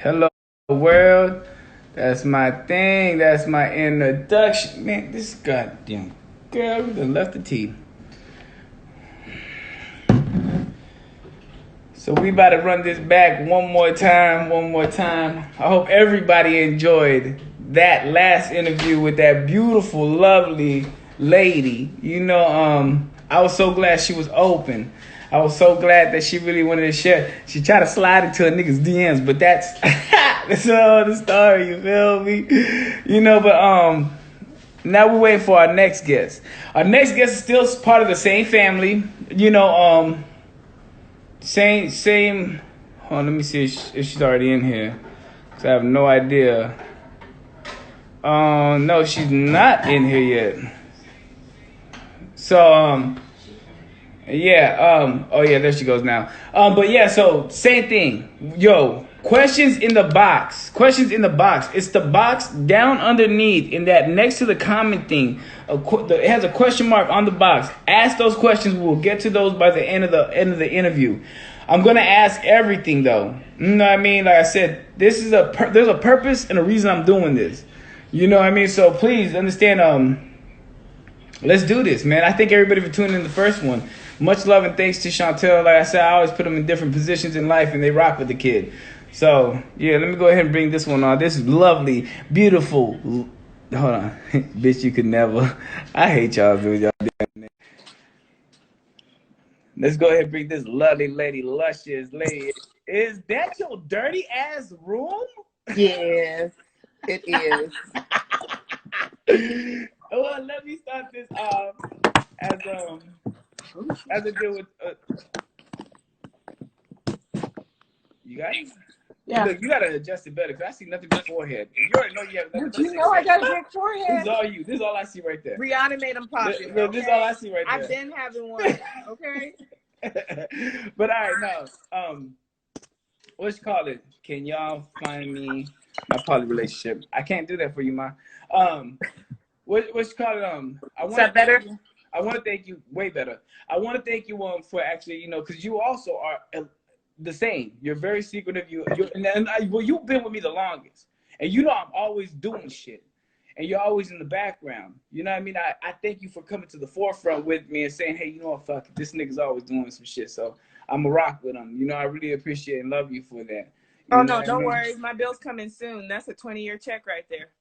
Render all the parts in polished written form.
Hello, world. That's my thing. That's my introduction. Man, this goddamn girl who done left the tea. So we about to run this back one more time, one more time. I hope everybody enjoyed that last interview with that beautiful, lovely lady. I was so glad she was open. I was so glad that she really wanted to share. She tried to slide into a nigga's DMs, but that's that's all the story. You feel me? But now we're waiting for our next guest. Our next guest is still part of the same family. Same. Hold on, let me see if she's already in here. Cause I have no idea. No, she's not in here yet. So, yeah. Oh yeah, there she goes now. But yeah, so same thing. Yo, questions in the box. Questions in the box. It's the box down underneath in that next to the comment thing. It has a question mark on the box. Ask those questions. We'll get to those by the end of the interview. I'm gonna ask everything though. You know what I mean? Like I said, there's a purpose and a reason I'm doing this. You know what I mean? So please understand. Let's do this, man. I thank everybody for tuning in the first one. Much love and thanks to Chantel. Like I said, I always put them in different positions in life, and they rock with the kid. So, yeah, let me go ahead and bring this one on. This is lovely, beautiful. Hold on. Bitch, you could never. I hate y'all, dude. Y'all damn. Let's go ahead and bring this lovely lady, luscious lady. Is that your dirty ass room? Yes, it is. Well, let me start this off as a deal with you guys. Yeah. Look, you gotta adjust it better because I see nothing but forehead. And you already know you have nothing. But you know I got a big forehead. This is all you. This is all I see right there. Rihanna made them popular. Look, this is all I see right there. I've been having one. Okay. But all right, now, what you call it? Can y'all find me my poly relationship? I can't do that for you, ma. What you call it? Is that better? I want to thank you. Way better. I want to thank you for actually, because you also are the same. You're very secretive. Well, you've been with me the longest, and I'm always doing shit, and you're always in the background. You know what I mean? I thank you for coming to the forefront with me and saying, hey, you know what, fuck it, this nigga's always doing some shit, so I'm a rock with him. I really appreciate and love you for that. Oh no, don't worry. My bill's coming soon. That's a 20-year check right there.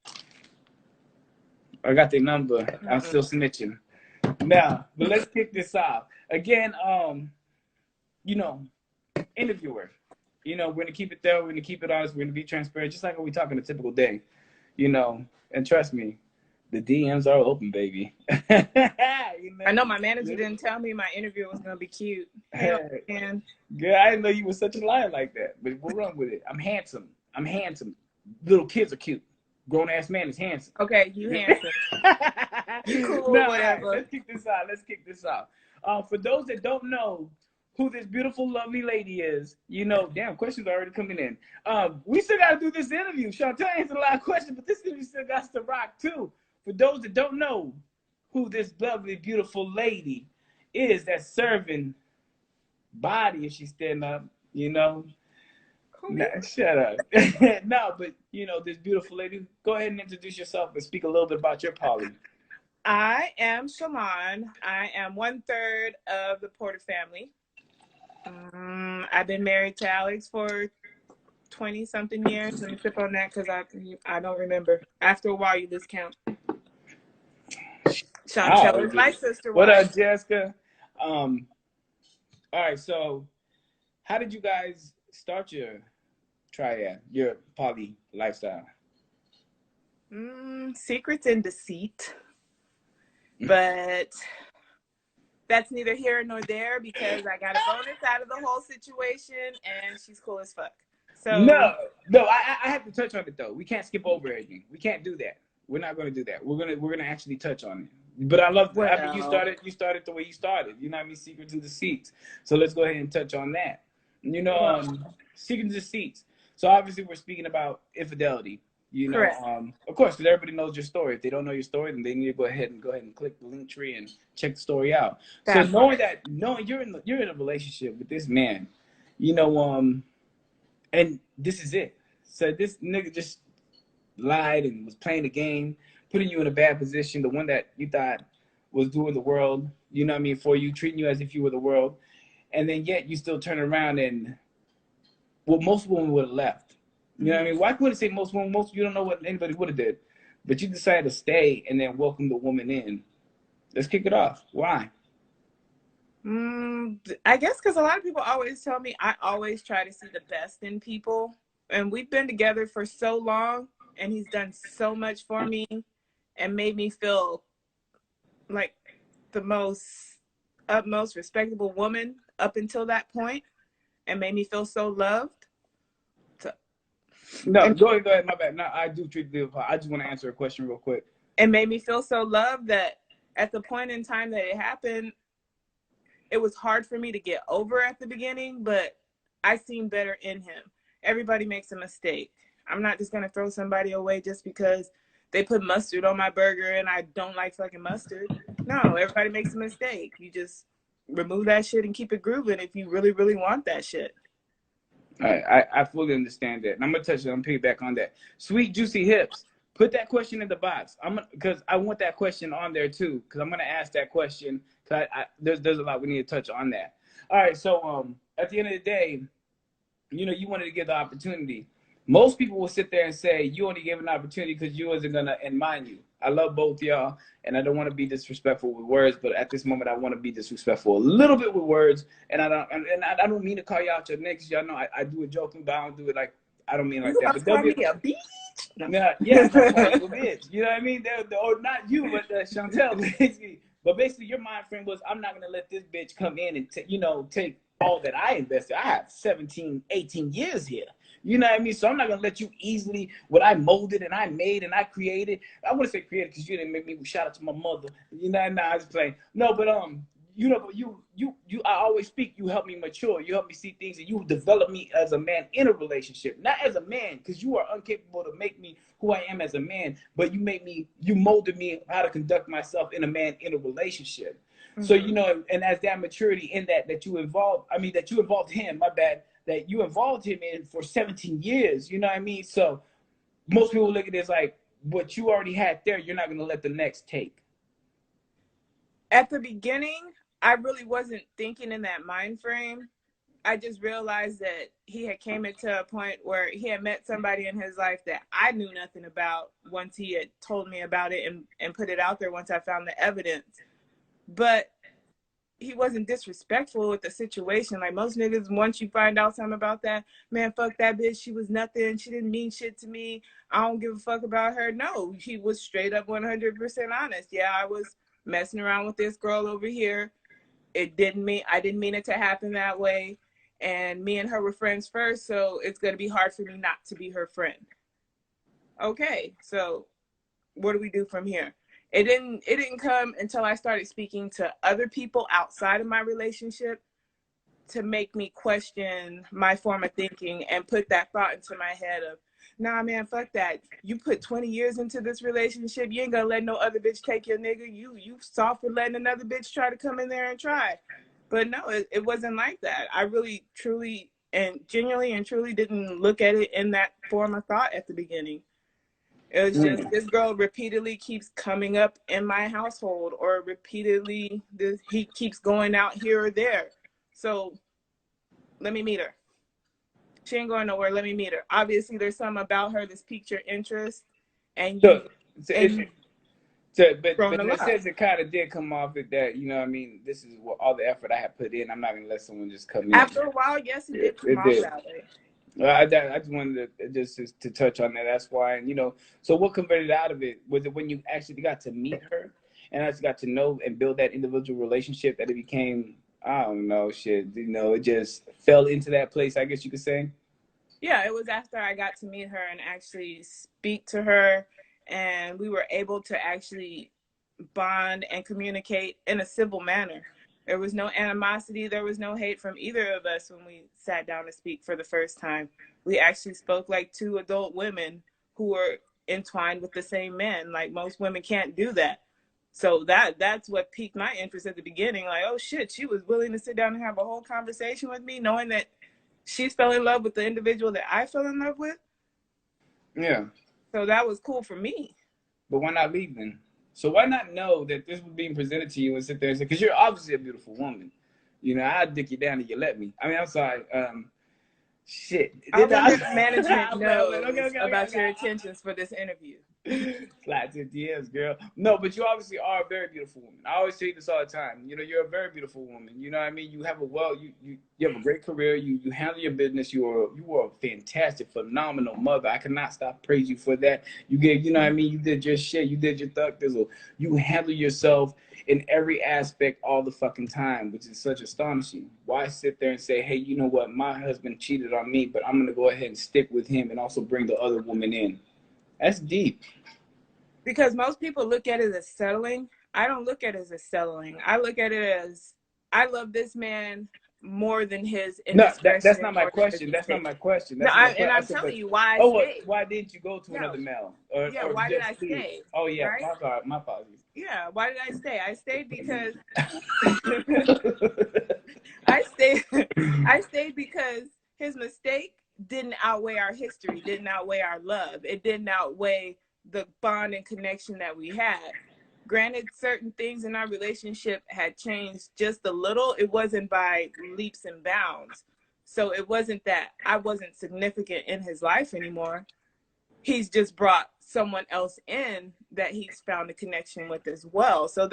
I got their number. I'm still snitching. Now, but let's kick this off. Again, interviewer. We're gonna keep it there, we're gonna keep it honest, we're gonna be transparent, just like when we talk on a typical day. And trust me, the DMs are open, baby. I know my manager didn't tell me my interview was gonna be cute. And girl, I didn't know you were such a liar like that, but we'll run with it. I'm handsome. Little kids are cute. Grown ass man is handsome. Okay, you handsome. You cool, whatever. Right, let's kick this off. For those that don't know who this beautiful, lovely lady is, damn, questions are already coming in. We still got to do this interview. Chantel answered a lot of questions, but this interview still got to rock too. For those that don't know who this lovely, beautiful lady is that's serving body if she's standing up, Nah, shut up. No, but this beautiful lady, go ahead and introduce yourself and speak a little bit about your poly. I am Shalaun. I am 1/3 of the Portah family. I've been married to Alex for 20-something years. Let me sip on that because I don't remember. After a while, you lose count. Chantel is my sister. What up, Jessica? All right, so how did you guys start your triad, your poly lifestyle? Secrets and deceit. But that's neither here nor there because I got a bonus out of the whole situation and she's cool as fuck. So no, I have to touch on it though. We can't skip over anything. We can't do that. We're not going to do that. We're gonna actually touch on it. But I love that. I mean, you started the way you started. You know what I mean? Secrets and deceits. So let's go ahead and touch on that. Secrets and deceits. So obviously we're speaking about infidelity. Of course, because everybody knows your story. If they don't know your story, then they need to go ahead and click the link tree and check the story out. So knowing you're in a relationship with this man, and this is it. So this nigga just lied and was playing the game, putting you in a bad position, the one that you thought was doing the world, you know what I mean, for you, treating you as if you were the world, and then yet you still turn around and, well, most women would have left. You know what I mean? Why couldn't say most women? Most, you don't know what anybody would have did, but you decided to stay and then welcome the woman in. Let's kick it off. Why? I guess because a lot of people always tell me I always try to see the best in people. And we've been together for so long, and he's done so much for me and made me feel like the most utmost respectable woman up until that point, and made me feel so loved. No, go ahead, my bad. No, I do treat the. I just want to answer a question real quick. It made me feel so loved that at the point in time that it happened, it was hard for me to get over at the beginning, but I seen better in him. Everybody makes a mistake. I'm not just going to throw somebody away just because they put mustard on my burger and I don't like fucking mustard. No, everybody makes a mistake. You just remove that shit and keep it grooving if you really, really want that shit. I fully understand that. And I'm going to touch it. I'm going to piggyback on that. Sweet Juicy Hips. Put that question in the box. Because I want that question on there too. Because I'm going to ask that question. Because there's a lot we need to touch on that. All right. So at the end of the day, you know, you wanted to give the opportunity. Most people will sit there and say you only gave an opportunity because you wasn't gonna. And mind you, I love both y'all, and I don't want to be disrespectful with words, but at this moment, I want to be disrespectful a little bit with words, and I don't mean to call y'all out your niggas. Y'all know I do it joking, but I don't do it like I don't mean like that. But they'll be a bitch. Yeah, a bitch. You know what I mean? Or not you, but Chantel, basically. But basically, your mind frame was, I'm not gonna let this bitch come in and take all that I invested. I have 17, 18 years here. You know what I mean? So I'm not gonna let you easily, what I molded and I made and I created. I want to say created because you didn't make me. Shout out to my mother. You know, I was playing. No, but you know, but you. I always speak. You help me mature. You help me see things, and you develop me as a man in a relationship, not as a man, because you are incapable to make me who I am as a man. But you molded me how to conduct myself in a man in a relationship. Mm-hmm. So you know, and as that maturity in that you involved, that you involved him. My bad. That you involved him in for 17 years. You know what I mean? So most people look at this like what you already had there. You're not going to let the next take. At the beginning, I really wasn't thinking in that mind frame. I just realized that he had came into a point where he had met somebody in his life that I knew nothing about once he had told me about it and put it out there once I found the evidence. But he wasn't disrespectful with the situation. Like most niggas, once you find out something about that, man, fuck that bitch. She was nothing. She didn't mean shit to me. I don't give a fuck about her. No, he was straight up 100% honest. Yeah, I was messing around with this girl over here. I didn't mean it to happen that way. And me and her were friends first, so it's going to be hard for me not to be her friend. Okay, so what do we do from here? It didn't come until I started speaking to other people outside of my relationship to make me question my form of thinking and put that thought into my head of, nah, man, fuck that. You put 20 years into this relationship. You ain't gonna let no other bitch take your nigga. You soft for letting another bitch try to come in there and try. But no, it wasn't like that. I really, truly, and genuinely and truly didn't look at it in that form of thought at the beginning. It was just this girl repeatedly keeps coming up in my household, or repeatedly he keeps going out here or there. So let me meet her. She ain't going nowhere. Let me meet her. Obviously, there's something about her that's piqued your interest, and but it says it kind of did come off at that. You know what I mean? This is all the effort I have put in. I'm not gonna let someone just come in. After a while, yes, it did come off that way. I just wanted to touch on that. That's why, and so what converted out of it? Was it when you actually got to meet her and actually got to know and build that individual relationship that it became, I don't know, shit, it just fell into that place, I guess you could say? Yeah, it was after I got to meet her and actually speak to her, and we were able to actually bond and communicate in a civil manner. There was no animosity. There was no hate from either of us when we sat down to speak for the first time. We actually spoke like two adult women who were entwined with the same man. Like most women can't do that. So that's what piqued my interest at the beginning. Like, oh shit, she was willing to sit down and have a whole conversation with me, knowing that she fell in love with the individual that I fell in love with. Yeah. So that was cool for me. But why not leave then? So why not know that this was being presented to you and sit there and say, because you're obviously a beautiful woman. You know, I'd dick you down if you let me. I mean, I'm sorry. Shit. I Did wonder I? if management I'm like, okay, knows okay, okay, about okay. your intentions for this interview. Slide to DMs, girl. No, but you obviously are a very beautiful woman. I always say this all the time. You know, you're a very beautiful woman. You know what I mean? You have a you have a great career. You handle your business. You are a fantastic, phenomenal mother. I cannot stop praise you for that. You get, you know what I mean? You did your shit. You did your thug thizzle. You handle yourself in every aspect all the fucking time, which is such astonishing. Why sit there and say, hey, you know what? My husband cheated on me, but I'm gonna go ahead and stick with him and also bring the other woman in. That's deep. Because most people look at it as settling. I don't look at it as settling. I look at it as I love this man more than his No, indiscretion that's and not my more than his question. That's not mistake. my question. No, That's not my and question. I I'm said, telling but you why I oh, what? stayed. Why didn't you go to No, another male, yeah, or why did I just leave? stay? Oh yeah, Right? my apologies. Yeah, why did I stay? I stayed because I stayed I stayed because his mistake didn't outweigh our history, didn't outweigh our love. It didn't outweigh the bond and connection that we had. Granted, certain things in our relationship had changed just a little. It wasn't by leaps and bounds. So it wasn't that I wasn't significant in his life anymore. He's just brought someone else in that he's found a connection with as well. So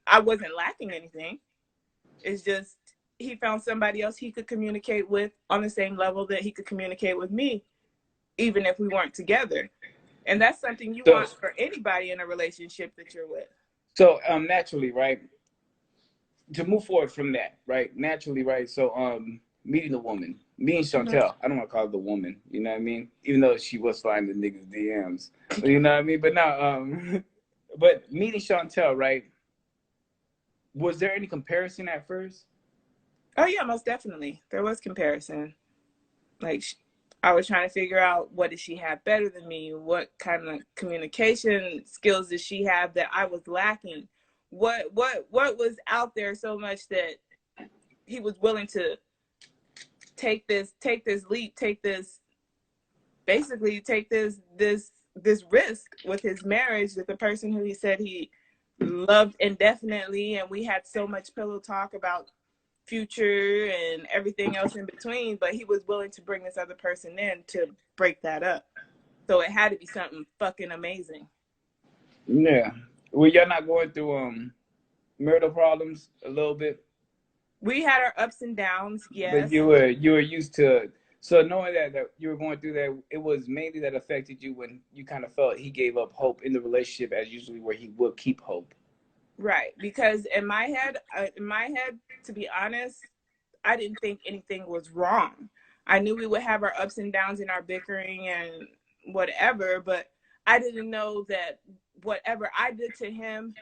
I wasn't lacking anything. It's just he found somebody else he could communicate with on the same level that he could communicate with me, even if we weren't together. And that's something you So want for anybody in a relationship that you're with. naturally, right? To move forward from that, right? Naturally, right? So meeting the woman, meeting Mm-hmm. Chantel. I don't want to call her the woman. You know what I mean? Even though she was sliding the niggas DMs, you know what I mean? But now, but meeting Chantel, right? Was there any comparison at first? Oh yeah, most definitely. There was comparison. Like I was trying to figure out what did she have better than me? What kind of communication skills did she have that I was lacking? What was out there so much that he was willing to take this leap, take this basically take this risk with his marriage with the person who he said he loved indefinitely, and we had so much pillow talk about future and everything else in between, but he was willing to bring this other person in to break that up. So it had to be something fucking amazing. Yeah. Well, y'all not going through marital problems a little bit, We had our ups and downs, but yes. you were used to. So knowing that you were going through that, it was mainly that affected you when you kind of felt he gave up hope in the relationship, as usually where he would keep hope. Right, because in my head, to be honest, I didn't think anything was wrong. I knew we would have our ups and downs in our bickering and whatever, but I didn't know that whatever I did to him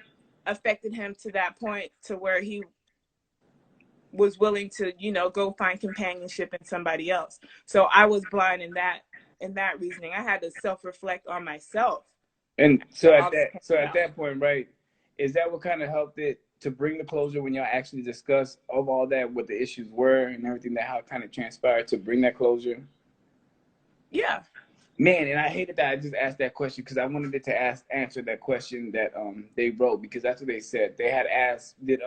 affected him to that point to where he was willing to, go find companionship in somebody else. So I was blind in that reasoning. I had to self-reflect on myself And after so all this came at about. that point, right, is that what kind of helped it to bring the closure when y'all actually discuss of all that, what the issues were and everything, that how it kind of transpired to bring that closure? Yeah. Man, and I hated that I just asked that question because I wanted it to answer that question that they wrote, because that's what they said. They had asked, did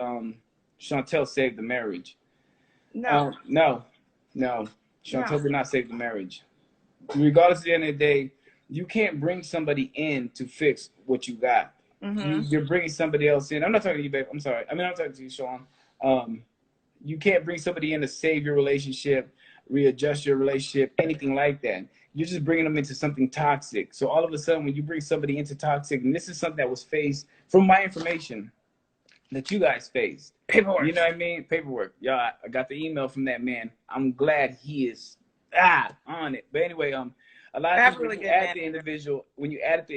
Chantel save the marriage? No. No, no. No. Chantel did not save the marriage. Regardless, at the end of the day, you can't bring somebody in to fix what you got. Mm-hmm. You're bringing somebody else in. I'm not talking to you, babe. I'm sorry. I mean, I'm talking to you, Shalaun. Um, you can't bring somebody in to save your relationship, readjust your relationship, anything like that. You're just bringing them into something toxic. So all of a sudden, when you bring somebody into toxic, and this is something that was faced from my information that you guys faced. You Paperwork. know what I mean? Paperwork. Y'all, I got the email from that man. I'm glad he is on it. But anyway, a lot of I have things a when really you good add the manager.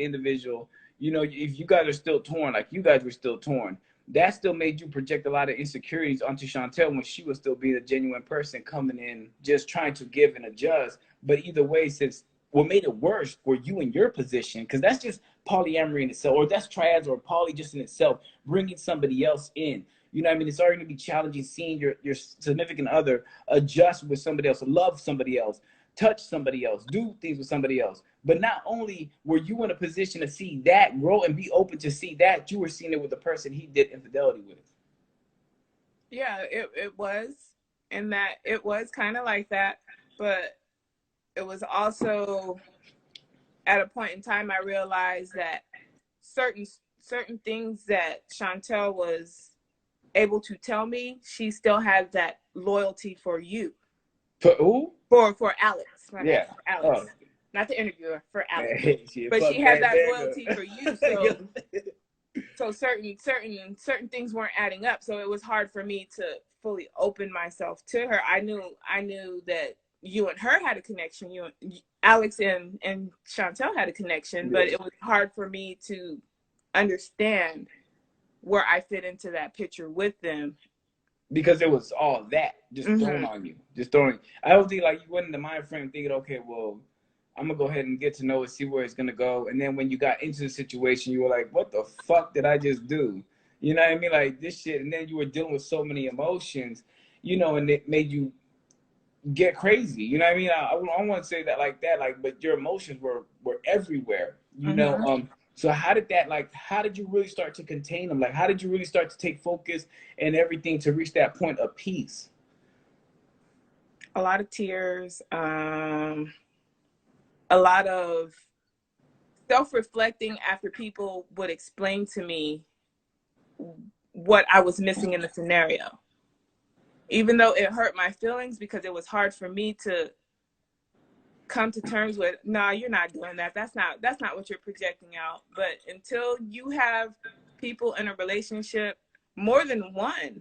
individual, you know, if you guys are still torn, like you guys were still torn, that still made you project a lot of insecurities onto Chantel when she was still being a genuine person coming in, just trying to give and adjust. But either way, since what made it worse for you in your position, because that's just polyamory in itself, or that's triads or poly just in itself, bringing somebody else in. You know what I mean? It's already going to be challenging seeing your significant other adjust with somebody else, love somebody else. touch somebody else, do things with somebody else. But not only were you in a position to see that grow and be open to see that, you were seeing it with the person he did infidelity with. Yeah, it was, and that it was kind of like that, but it was also at a point in time I realized that certain certain things that Chantel was able to tell me, she still had that loyalty for you. For who? For Alex, my bad, Yeah. for Alex, Oh, not the interviewer, for Alex. man, shit, But fuck she had that that loyalty nigga. for you, Yeah. so certain things weren't adding up. So it was hard for me to fully open myself to her. I knew that you and her had a connection. Alex and Chantel had a connection, but it was hard for me to understand where I fit into that picture with them. Because it was all that just thrown on you, just throwing. I don't think like you went in the mind frame thinking, okay, well, I'm gonna go ahead and get to know it, see where it's gonna go, and then when you got into the situation, you were like, what the fuck did I just do? You know what I mean? Like this shit, and then you were dealing with so many emotions, you know, and it made you get crazy. You know what I mean? I want to say that like that, like, but your emotions were everywhere. You know, so how did that like? How did you really start to contain them? Like, how did you really start to take focus and everything to reach that point of peace? A lot of tears, a lot of self-reflecting after people would explain to me what I was missing in the scenario. Even though it hurt my feelings because it was hard for me to come to terms with, nah, you're not doing that. That's not what you're projecting out. But until you have people in a relationship, more than one,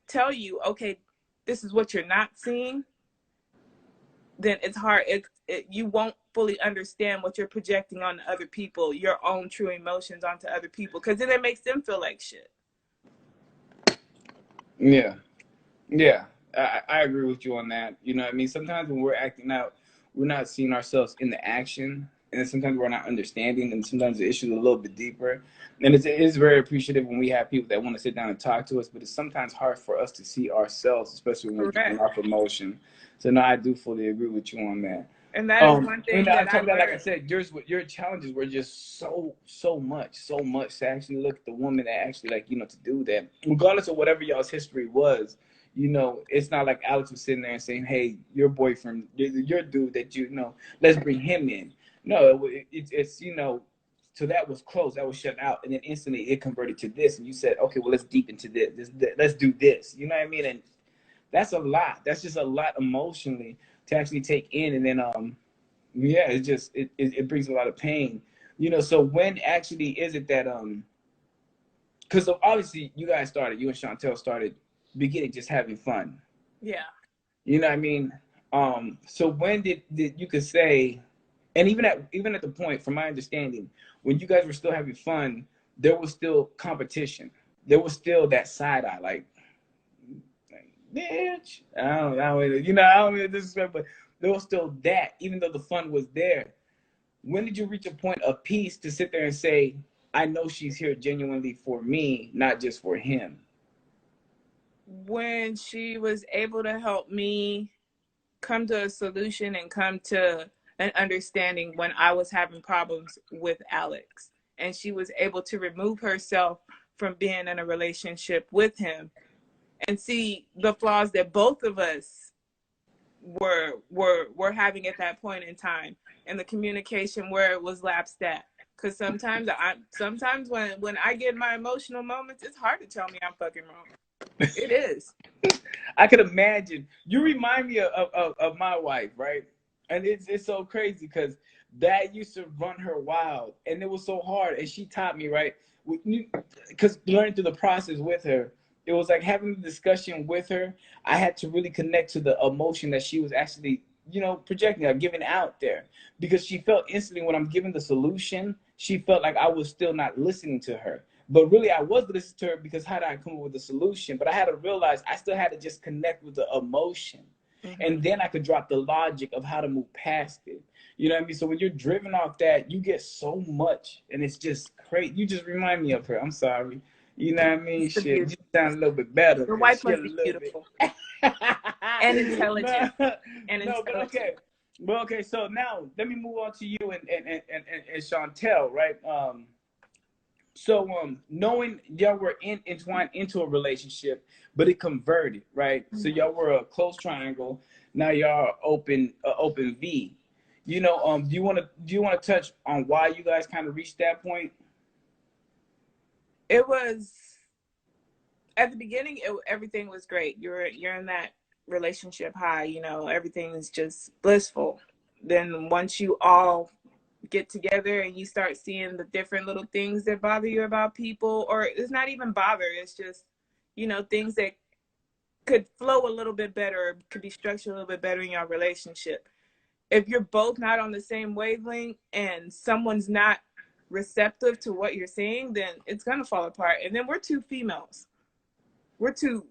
tell you, okay, this is what you're not seeing, then it's hard. You won't fully understand what you're projecting on other people, your own true emotions onto other people, because then it makes them feel like shit. Yeah, yeah, I agree with you on that. You know what I mean? Sometimes when we're acting out, we're not seeing ourselves in the action. And then sometimes we're not understanding, and sometimes the issue is a little bit deeper. And it is very appreciative when we have people that want to sit down and talk to us, but it's sometimes hard for us to see ourselves, especially when we're Correct. giving off emotion. So no, I do fully agree with you on that. And that is one And thing on that I top of that, like I learned. said, your challenges were just so much to actually look at the woman that actually like, you know, to do that. Regardless of whatever y'all's history was, you know, it's not like Alex was sitting there and saying, hey, your boyfriend, your dude that you know, let's bring him in. No, it's you know, so that was closed, that was shut out, and then instantly it converted to this, and you said, okay, well, let's deep into this, let's do this. You know what I mean? And that's a lot. That's just a lot emotionally to actually take in, and then yeah, it just it brings a lot of pain. You know, so when actually is it that because obviously you guys started, you and Chantel started beginning just having fun. Yeah. You know what I mean? So when did you could say, and even at the point, from my understanding, when you guys were still having fun, there was still competition. There was still that side eye, like bitch. I don't mean to disrespect, but there was still that, even though the fun was there. When did you reach a point of peace to sit there and say, I know she's here genuinely for me, not just for him? When she was able to help me come to a solution and come to an understanding when I was having problems with Alex. And she was able to remove herself from being in a relationship with him and see the flaws that both of us were having at that point in time, and the communication where it was lapsed at. Because sometimes when I get my emotional moments, it's hard to tell me I'm fucking wrong. It is. I could imagine. You remind me of my wife, right? And it's so crazy because that used to run her wild, and it was so hard. And she taught me, right? Because learning through the process with her, it was like having the discussion with her. I had to really connect to the emotion that she was actually, you know, projecting or giving out there, because she felt instantly when I'm giving the solution, she felt like I was still not listening to her. But really, I was listening to her because how did I come up with a solution? But I had to realize I still had to just connect with the emotion. And then I could drop the logic of how to move past it. You know what I mean? So when you're driven off that, you get so much. And it's just crazy. You just remind me of her. I'm sorry. You know what I mean? Shit, you sound a little bit better. Your wife She a must be little beautiful bit. and intelligent. No, And no, but intelligent. okay. Well, okay, so now let me move on to you and Chantel, right? Knowing y'all were entwined into a relationship, but it converted, right? So Mhm. y'all were a close triangle. Now y'all are open V. Do you want to touch on why you guys kind of reached that point? It was at the beginning. Everything was great. You're in that relationship high. Everything is just blissful. Then once you all get together and you start seeing the different little things that bother you about people, or it's not even bother, it's just things that could flow a little bit better, could be structured a little bit better in your relationship. If you're both not on the same wavelength and someone's not receptive to what you're saying, then it's gonna fall apart. And then we're two females. We're two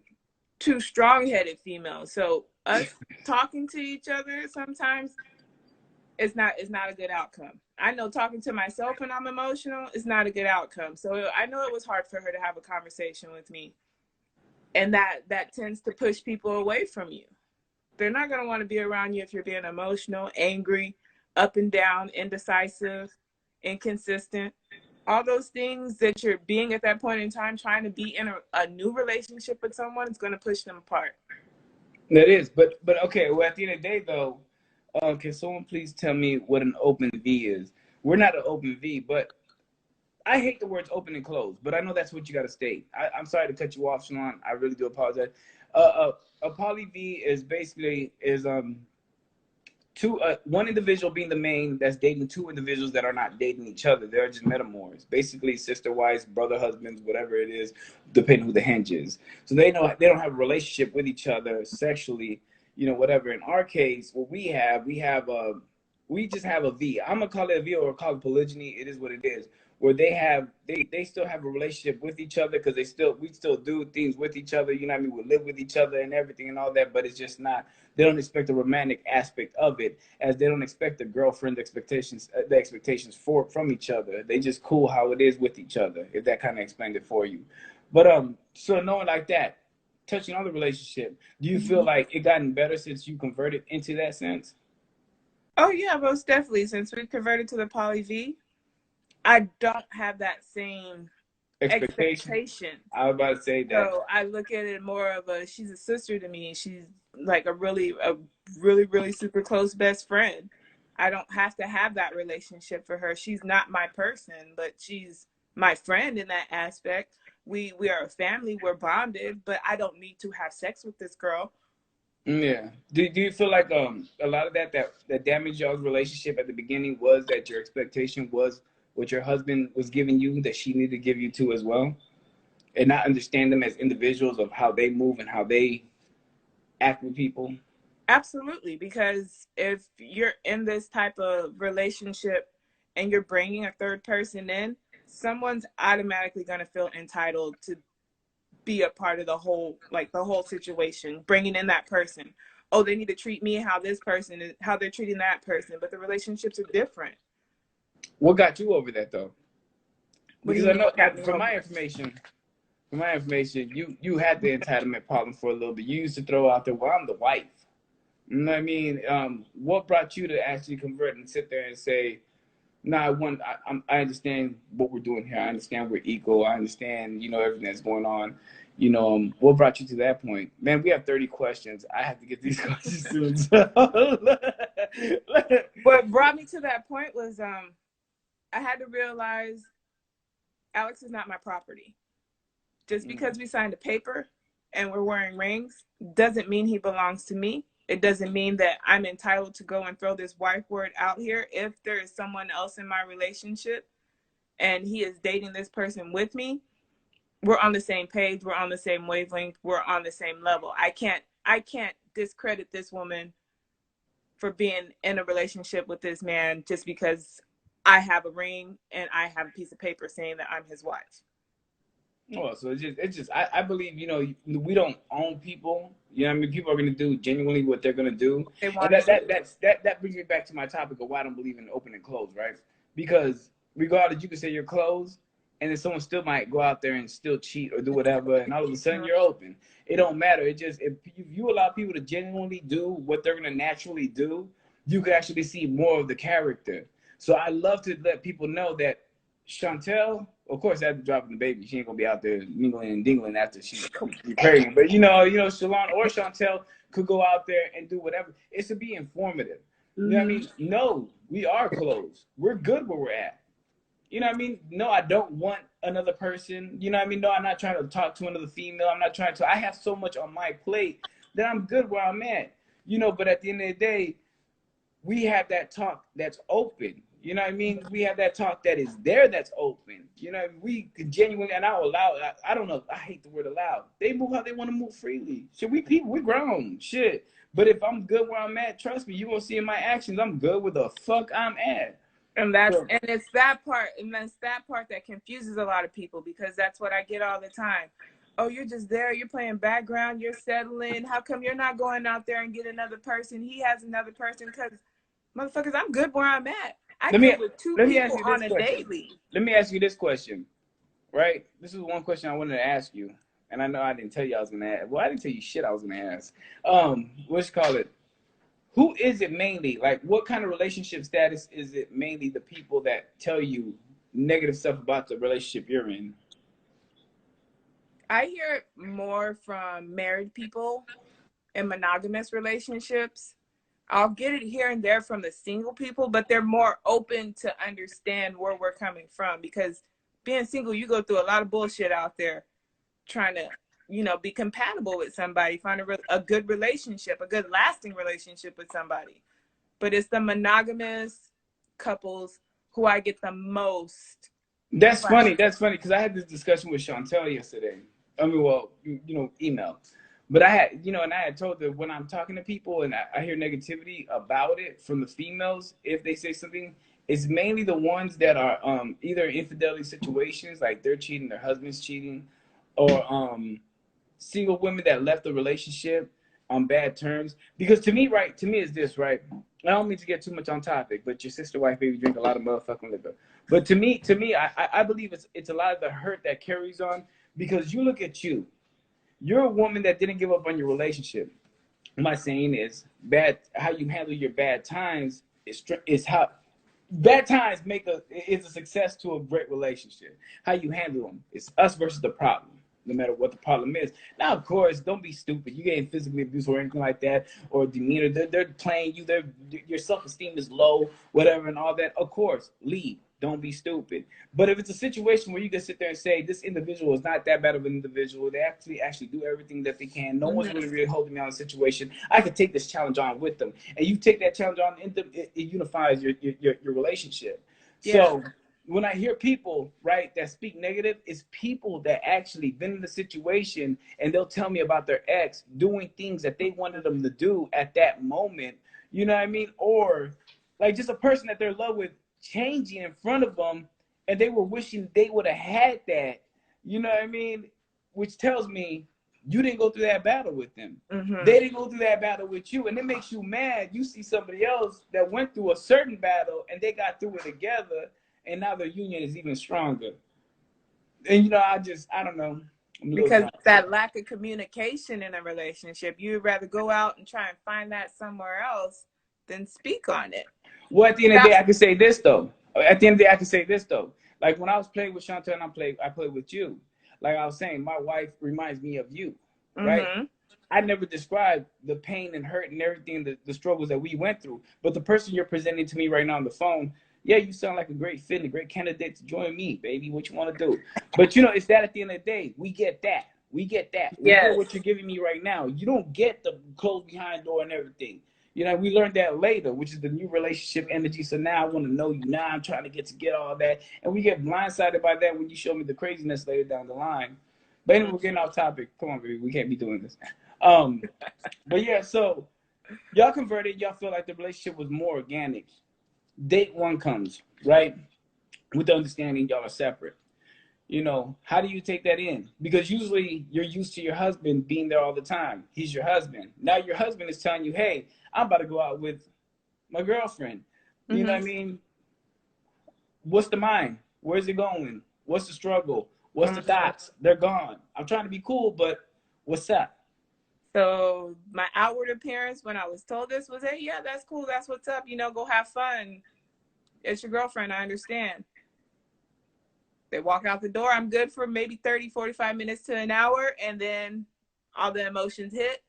strong-headed females. So us talking to each other sometimes it's not a good outcome. I know talking to myself when I'm emotional is not a good outcome. So I know it was hard for her to have a conversation with me. And that tends to push people away from you. They're not going to want to be around you if you're being emotional, angry, up and down, indecisive, inconsistent. All those things that you're being at that point in time, trying to be in a new relationship with someone, is going to push them apart. That is, but okay. Well, at the end of the day, though, can someone please tell me what an open V is? We're not an open V, but I hate the words open and closed, but I know that's what you got to state. I'm sorry to cut you off, Shalaun. I really do apologize. A poly V is basically is two one individual being the main that's dating two individuals that are not dating each other. They're just metamors, basically sister wives, brother husbands, whatever it is, depending who the hinge is. So they don't have a relationship with each other sexually, whatever. In our case, what we just have a V. I'm gonna call it a V or call it polygyny. It is what it is. Where they still have a relationship with each other because we still do things with each other. You know what I mean? We live with each other and everything and all that, but it's just not. They don't expect the romantic aspect of it, as they don't expect the girlfriend expectations, the expectations from each other. They just cool how it is with each other. If that kind of explained it for you, but so knowing like that, touching on the relationship, do you feel Mm-hmm. like it gotten better since you converted into that sense? Oh yeah, most definitely. Since we converted to the poly V, I don't have that same Expectation. expectation. I was about to say that. So I look at it more of she's a sister to me. She's like a really super close best friend. I don't have to have that relationship for her. She's not my person, but she's my friend in that aspect. We are a family. We're bonded, but I don't need to have sex with this girl. Yeah. Do you feel like a lot of that damaged y'all's relationship at the beginning was that your expectation was what your husband was giving you that she needed to give you too as well, and not understand them as individuals of how they move and how they act with people? Absolutely, because if you're in this type of relationship and you're bringing a third person in, someone's automatically going to feel entitled to be a part of the whole situation, bringing in that person. Oh, they need to treat me how this person is, how they're treating that person, but the relationships are different. What got you over that though? What do Because you I mean? know What got me from over my it? information, you had the entitlement problem for a little bit. You used to throw out there, "Well, I'm the wife." You know what I mean? What brought you to actually convert and sit there and say, "No, I understand what we're doing here. I understand we're equal. I understand, everything that's going on." What brought you to that point? Man, we have 30 questions. I have to get these questions soon. What brought me to that point was I had to realize Alex is not my property. Just because we signed a paper and we're wearing rings doesn't mean he belongs to me. It doesn't mean that I'm entitled to go and throw this wife word out here. If there is someone else in my relationship and he is dating this person with me, we're on the same page, we're on the same wavelength, we're on the same level. I can't discredit this woman for being in a relationship with this man just because I have a ring and I have a piece of paper saying that I'm his wife. Well, so I believe, we don't own people. You know what I mean? People are gonna do genuinely what they're gonna do. They And want to that do. that that's that brings me back to my topic of why I don't believe in open and close, right? Because regardless, you can say you're closed and then someone still might go out there and still cheat or do whatever, and all of a sudden you're open. It don't matter. It just if you allow people to genuinely do what they're gonna naturally do, you could actually see more of the character. So I love to let people know that Chantel, of course, after dropping the baby, she ain't gonna be out there mingling and dingling after she's pregnant. But Shalaun or Chantel could go out there and do whatever. It's to be informative. You know what I mean? No, we are closed. We're good where we're at. You know what I mean? No, I don't want another person. You know what I mean? No, I'm not trying to talk to another female. I'm not trying to. I have so much on my plate that I'm good where I'm at. But at the end of the day, we have that talk that's open. You know what I mean? We have that talk that is there that's open. We could genuinely, and I'll allow, I don't know, I hate the word allow. They move how they want to move freely. Shit, we people, we grown. Shit. But if I'm good where I'm at, trust me, you won't see in my actions, I'm good where the fuck I'm at. And it's that part, that confuses a lot of people, because that's what I get all the time. Oh, you're just there, you're playing background, you're settling. How come you're not going out there and get another person? He has another person. Because, motherfuckers, I'm good where I'm at. I deal with two people on a daily. Let me ask you this question, right? This is one question I wanted to ask you. And I know I didn't tell you I was going to ask. Well, I didn't tell you shit I was going to ask. Who is it mainly? Like, what kind of relationship status is it mainly the people that tell you negative stuff about the relationship you're in? I hear it more from married people in monogamous relationships. I'll get it here and there from the single people, but they're more open to understand where we're coming from, because being single, you go through a lot of bullshit out there trying to, be compatible with somebody, find a good relationship, a good lasting relationship with somebody. But it's the monogamous couples who I get the most. That's funny. That's funny, because I had this discussion with Chantel yesterday. I mean, well, email. But I had, and I had told her, when I'm talking to people and I hear negativity about it from the females, if they say something, it's mainly the ones that are either in infidelity situations, like they're cheating, their husband's cheating, or single women that left the relationship on bad terms. Because to me is this, right? I don't mean to get too much on topic, but your sister wife baby drink a lot of motherfucking liquor. But to me, I believe it's a lot of the hurt that carries on, because you look at you. You're a woman that didn't give up on your relationship. My saying is, how you handle your bad times is how bad times is a success to a great relationship. How you handle them, it's us versus the problem, no matter what the problem is. Now, of course, don't be stupid. You getting physically abused or anything like that, or demeanor. They're playing you. Your self-esteem is low, whatever, and all that. Of course, leave. Don't be stupid. But if it's a situation where you can sit there and say, this individual is not that bad of an individual, they actually do everything that they can. No one's really holding me on a situation. I could take this challenge on with them. And you take that challenge on, it unifies your relationship. Yeah. So when I hear people, right, that speak negative, it's people that actually been in the situation, and they'll tell me about their ex doing things that they wanted them to do at that moment. You know what I mean? Or like just a person that they're in love with changing in front of them, and they were wishing they would have had that. You know what I mean? Which tells me you didn't go through that battle with them. They didn't go through that battle with you, and it makes you mad. You see somebody else that went through a certain battle and they got through it together, and now their union is even stronger. And I don't know. Because that lack of communication in a relationship, you'd rather go out and try and find that somewhere else than speak on it. Well, at the end of the day, I can say this though. Like when I was playing with Chantel and I played with you. Like I was saying, my wife reminds me of you, right? I never described the pain and hurt and everything, the struggles that we went through. But the person you're presenting to me right now on the phone, yeah, you sound like a great fit and a great candidate to join me, baby. What you want to do? But it's that at the end of the day, we get that. We get what you're giving me right now. You don't get the close behind door and everything. We learned that later, which is the new relationship energy. So now I want to know you. Now I'm trying to get all that. And we get blindsided by that when you show me the craziness later down the line. But anyway, we're getting off topic. Come on, baby. We can't be doing this. But yeah, so y'all converted. Y'all feel like the relationship was more organic. Date one comes, right? With the understanding y'all are separate. How do you take that in? Because usually you're used to your husband being there all the time. He's your husband. Now your husband is telling you, hey, I'm about to go out with my girlfriend. You know what I mean? What's the mind? Where's it going? What's the struggle? What's the dots? They're gone. I'm trying to be cool, but what's up? So my outward appearance when I was told this was, hey, yeah, that's cool. That's what's up. You know, go have fun. It's your girlfriend. I understand. They walk out the door. I'm good for maybe 30, 45 minutes to an hour. And then all the emotions hit.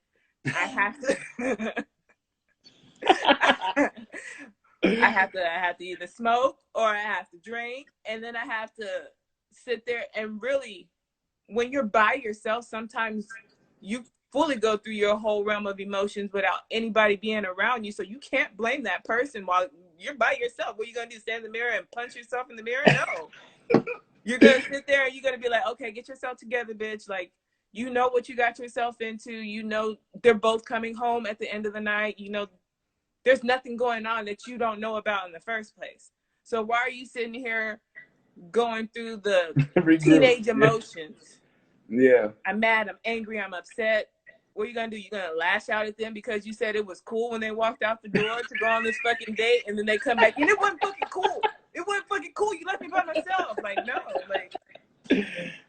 I have to. I have to either smoke or I have to drink, and then I have to sit there and really, when you're by yourself, sometimes you fully go through your whole realm of emotions without anybody being around you. So you can't blame that person while you're by yourself. What are you gonna do? Stand in the mirror and punch yourself in the mirror? No. You're gonna sit there and you're gonna be like, okay, get yourself together, bitch. Like, you know what you got yourself into. You know they're both coming home at the end of the night. You know there's nothing going on that you don't know about in the first place. So why are you sitting here going through the teenage emotions? Yeah. I'm mad, I'm angry, I'm upset. What are you gonna do? You're gonna lash out at them because you said it was cool when they walked out the door to go on this fucking date, and then they come back and it wasn't fucking cool. It wasn't fucking cool. You left me by myself. Like, no, like,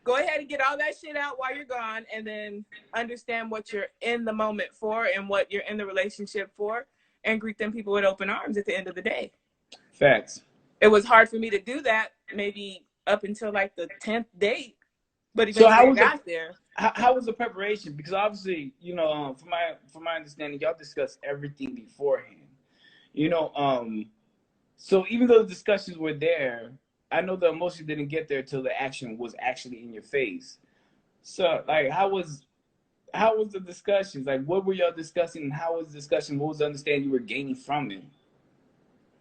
go ahead and get all that shit out while you're gone, and then understand what you're in the moment for and what you're in the relationship for, and greet them people with open arms at the end of the day. Facts. It was hard for me to do that maybe up until like the 10th date, but So eventually I got there. How was the preparation? Because obviously, you know, from my understanding, y'all discussed everything beforehand. You know, so even though the discussions were there, I know the emotion didn't get there till the action was actually in your face. So, like, how was the discussions? Like, what were y'all discussing? And how was the discussion? What was the understanding you were gaining from it?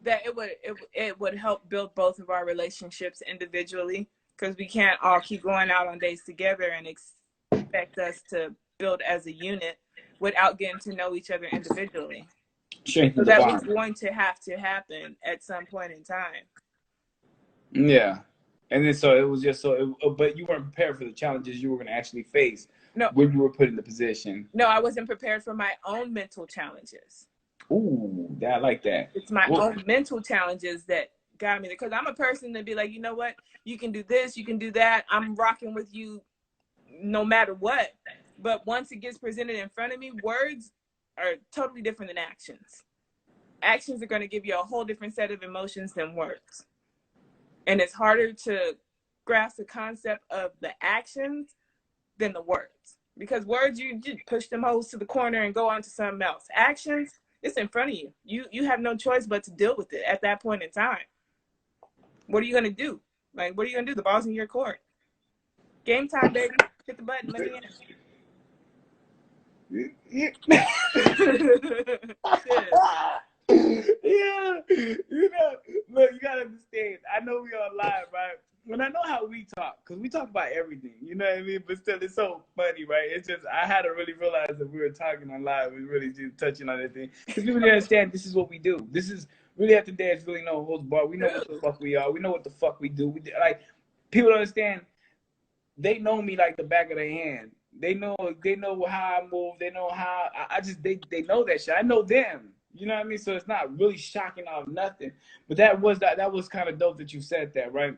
That it would help build both of our relationships individually, because we can't all keep going out on dates together and expect us to build as a unit without getting to know each other individually. Strengthen So the that was bond. going to have to happen at some point in time. Yeah. And then so it was just but you weren't prepared for the challenges you were going to actually face No, when you were put in the position. no, I wasn't prepared for my own mental challenges. Ooh, I like that. It's my Well, own mental challenges that got me there. Because I'm a person to be like, you know what? You can do this, you can do that. I'm rocking with you no matter what. But once it gets presented in front of me, words are totally different than actions. Actions are going to give you a whole different set of emotions than words. And it's harder to grasp the concept of the actions than the words. Because words, you just push them hoes to the corner and go on to something else. Actions, it's in front of you. You have no choice but to deal with it at that point in time. What are you going to do? Like, what are you going to do? The ball's in your court. Game time, baby. Hit the button. Let me in. yeah, Shit. you know, look, you gotta understand. I know we all live, right? And I know how we talk, because we talk about everything, you know what I mean? But still, it's so funny, right? It's just, I had to really realize that we were talking on live and really just touching on that thing. Because people didn't understand this is what we do. This is really at the day, it's really no holds bar. We know what the fuck we are. We know what the fuck we do. Like, people don't understand. They know me like the back of their hand. They know how I move. They know how I just they know that shit. I know them. You know what I mean? So it's not really shocking off nothing. But that was kind of dope that you said that, right?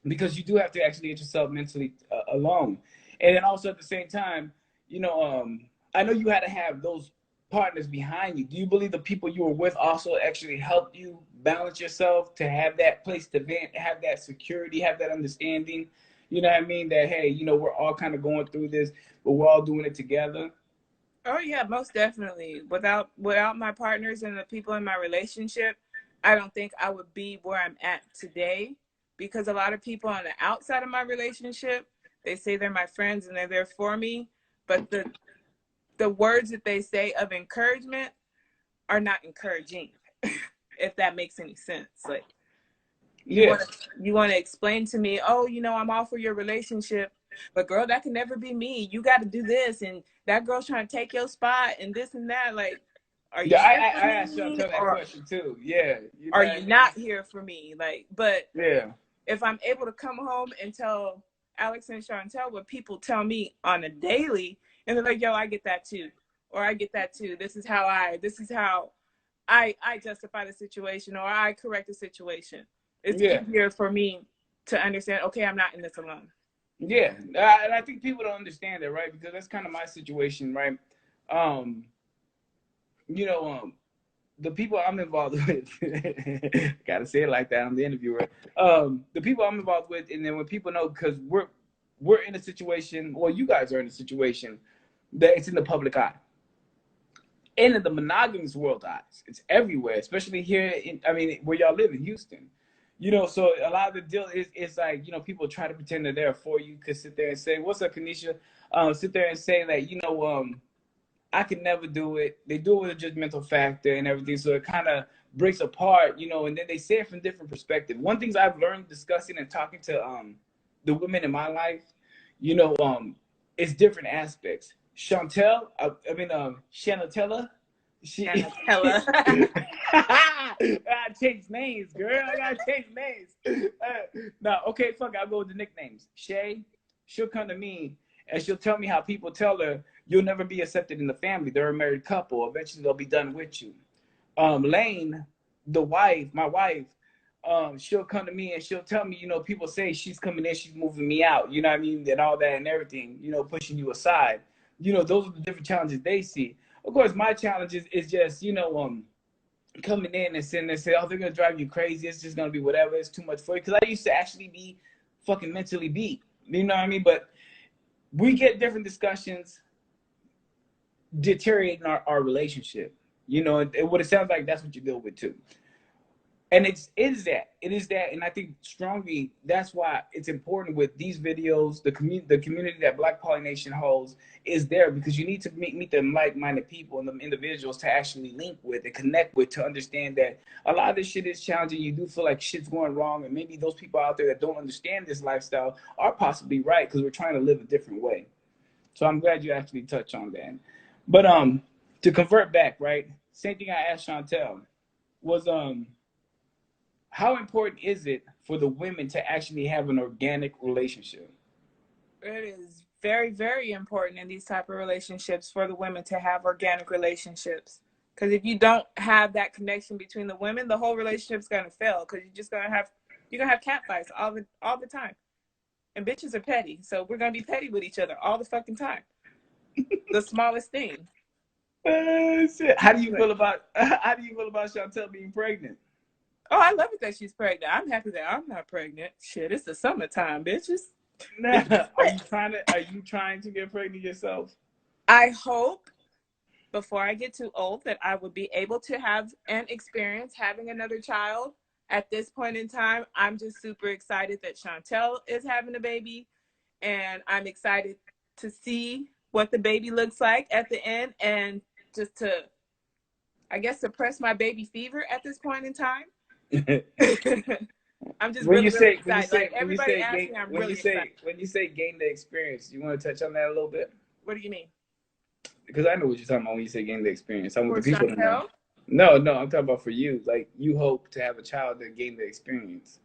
Because you do have to actually get yourself mentally alone, and then also at the same time, you know, I know you had to have those partners behind you. Do you believe the people you were with also actually helped you balance yourself to have that place to vent, have that security, have that understanding? You know what I mean? That, hey, you know, we're all kind of going through this, but we're all doing it together. Oh yeah, most definitely. Without my partners and the people in my relationship, I don't think I would be where I'm at today. Because a lot of people on the outside of my relationship, they say they're my friends and they're there for me, but the words that they say of encouragement are not encouraging, if that makes any sense. Like, you Yeah. want to you want to explain to me, oh, you know, I'm all for your relationship, but girl, that can never be me. You got to do this, and that girl's trying to take your spot, and this and that. Like, are Yeah, you here for I asked y'all me, that or question too. Yeah. You know are what I you mean? not here for me? Like, but Yeah. if I'm able to come home and tell Alex and Chantel what people tell me on a daily, and they're like, yo, I get that too, or I get that too. This is how I justify the situation, or I correct the situation. It's Yeah. easier for me to understand, okay, I'm not in this alone. Yeah. And I think people don't understand that, right? Because that's kind of my situation, right? um, you know, the people I'm involved with, gotta say it like that. I'm the interviewer. The people I'm involved with, and then when people know, because we're in a situation, well, you guys are in a situation that it's in the public eye, and in the monogamous world eyes, it's everywhere, especially here in, I mean, where y'all live in Houston. So a lot of the deal is like, people try to pretend that they're for you, could sit there and say, "What's up, Kanisha?" Sit there and say that, I can never do it. They do it with a judgmental factor and everything, so it kind of breaks apart, and then they say it from different perspectives. One things I've learned discussing and talking to the women in my life, it's different aspects. Chantel, I mean Shanatella, she. Nutella. I gotta change names, girl. I gotta change names. No, okay, fuck. I'll go with the nicknames. Shay, she'll come to me and she'll tell me how people tell her you'll never be accepted in the family. They're a married couple. Eventually, they'll be done with you. Lane, my wife, she'll come to me and she'll tell me, people say she's coming in, she's moving me out, you know what I mean, and all that and everything, pushing you aside. Those are the different challenges they see. Of course, my challenge is just, coming in and sitting there and say, oh, they're gonna drive you crazy. It's just gonna be whatever. It's too much for you. Because I used to actually be fucking mentally beat. You know what I mean? But we get different discussions deteriorating our relationship. And what it sounds like, that's what you deal with too. And it is that, and I think strongly that's why it's important with these videos. The community that Black Pollination holds is there because you need to meet the like-minded people and the individuals to actually link with and connect with, to understand that a lot of this shit is challenging. You do feel like shit's going wrong, and maybe those people out there that don't understand this lifestyle are possibly right, because we're trying to live a different way. So I'm glad you actually touched on that. But to convert back, right? Same thing I asked Chantel was how important is it for the women to actually have an organic relationship? It is very, very important in these type of relationships for the women to have organic relationships. Because if you don't have that connection between the women, the whole relationship's gonna fail. Because you're gonna have cat fights all the time. And bitches are petty, so we're gonna be petty with each other all the fucking time. The smallest thing. How do you feel about Chantel being pregnant? Oh, I love it that she's pregnant. I'm happy that I'm not pregnant. Shit, it's the summertime, bitches. Nah, are you trying to get pregnant yourself? I hope before I get too old that I would be able to have an experience having another child. At this point in time, I'm just super excited that Chantel is having a baby, and I'm excited to see what the baby looks like at the end, and just to, I guess, suppress my baby fever at this point in time. I'm just really excited. Like, everybody asks me, I'm really excited. When you say gain the experience, you want to touch on that a little bit? What do you mean? Because I know what you're talking about when you say gain the experience. I want For the people to know. No, I'm talking about for you. Like, you hope to have a child that gain the experience.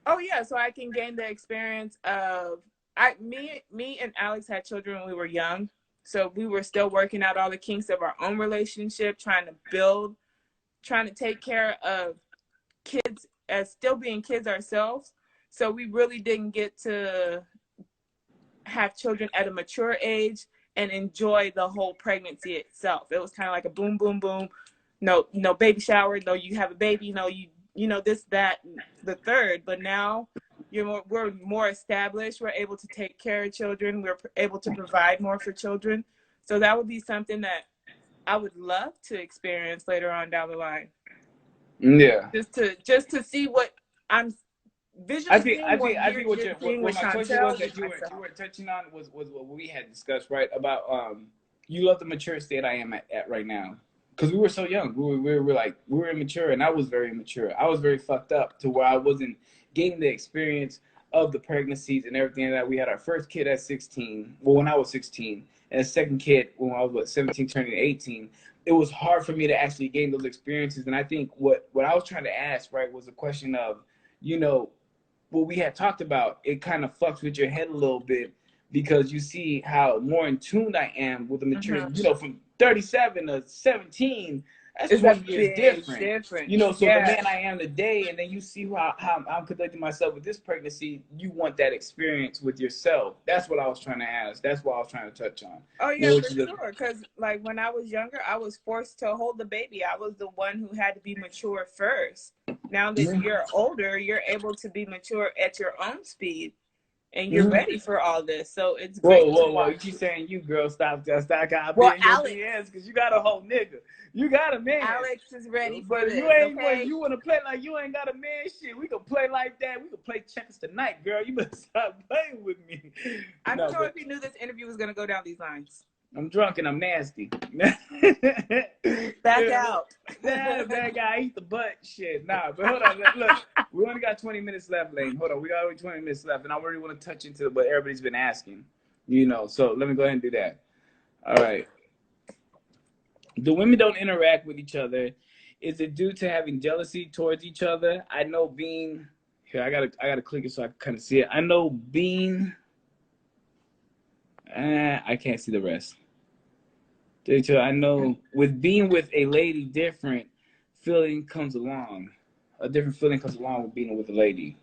Oh yeah, so I can gain the experience of me and Alex had children when we were young. So we were still working out all the kinks of our own relationship, trying to take care of kids as still being kids ourselves. So we really didn't get to have children at a mature age and enjoy the whole pregnancy itself. It was kind of like a boom, boom, boom. No baby shower. No, you have a baby. No, this, that, the third. But now we're more established. We're able to take care of children. We're able to provide more for children. So that would be something that I would love to experience later on down the line. Yeah. Just to see what I'm visually seeing. I think what my question was that you were touching on was what we had discussed, right? About you love the mature state I am at right now. Because we were so young. We were immature, and I was very immature. I was very fucked up to where I wasn't getting the experience of the pregnancies and everything like that. We had our first kid at 16. Well, when I was 16, and a second kid when I was 17, turning 18. It was hard for me to actually gain those experiences. And I think what I was trying to ask, right, was a question of, what we had talked about. It kind of fucks with your head a little bit because you see how more in tune I am with the maturity. From 37 to 17, That's It's a 20 years big different. You difference. know, so the Yeah. man I am today, and then you see how I'm conducting myself with this pregnancy, you want that experience with yourself. That's what I was trying to ask. That's what I was trying to touch on. Oh You yeah, know, for sure. Because like when I was younger, I was forced to hold the baby. I was the one who had to be mature first. Now that mm-hmm. you're older, you're able to be mature at your own speed, and you're Mm-hmm. ready for all this. So it's Whoa, great to whoa, whoa. You watch. keep saying you, girl. Stop. Just stop. I'll be Well, in your Alex, DMs because you got a whole nigga. You got a man. Alex is ready for But if you this. ain't, Okay. you want to play like you ain't got a man, shit, we can play like that. We can play checkers tonight, girl. You better stop playing with me. I No, don't know but if you knew this interview was gonna go down these lines. I'm drunk and I'm nasty. Back out. Nah, bad guy, I eat the butt. Shit, nah. But hold on, look, we only got 20 minutes left, Lane. Hold on, we got only 20 minutes left, and I really want to touch into what everybody's been asking. You know, so let me go ahead and do that. All right. The women don't interact with each other. Is it due to having jealousy towards each other? I know Bean. Here, I gotta click it so I can kind of see it. I know Bean. I can't see the rest. I know with being with a lady, different feeling comes along. A different feeling comes along with being with a lady.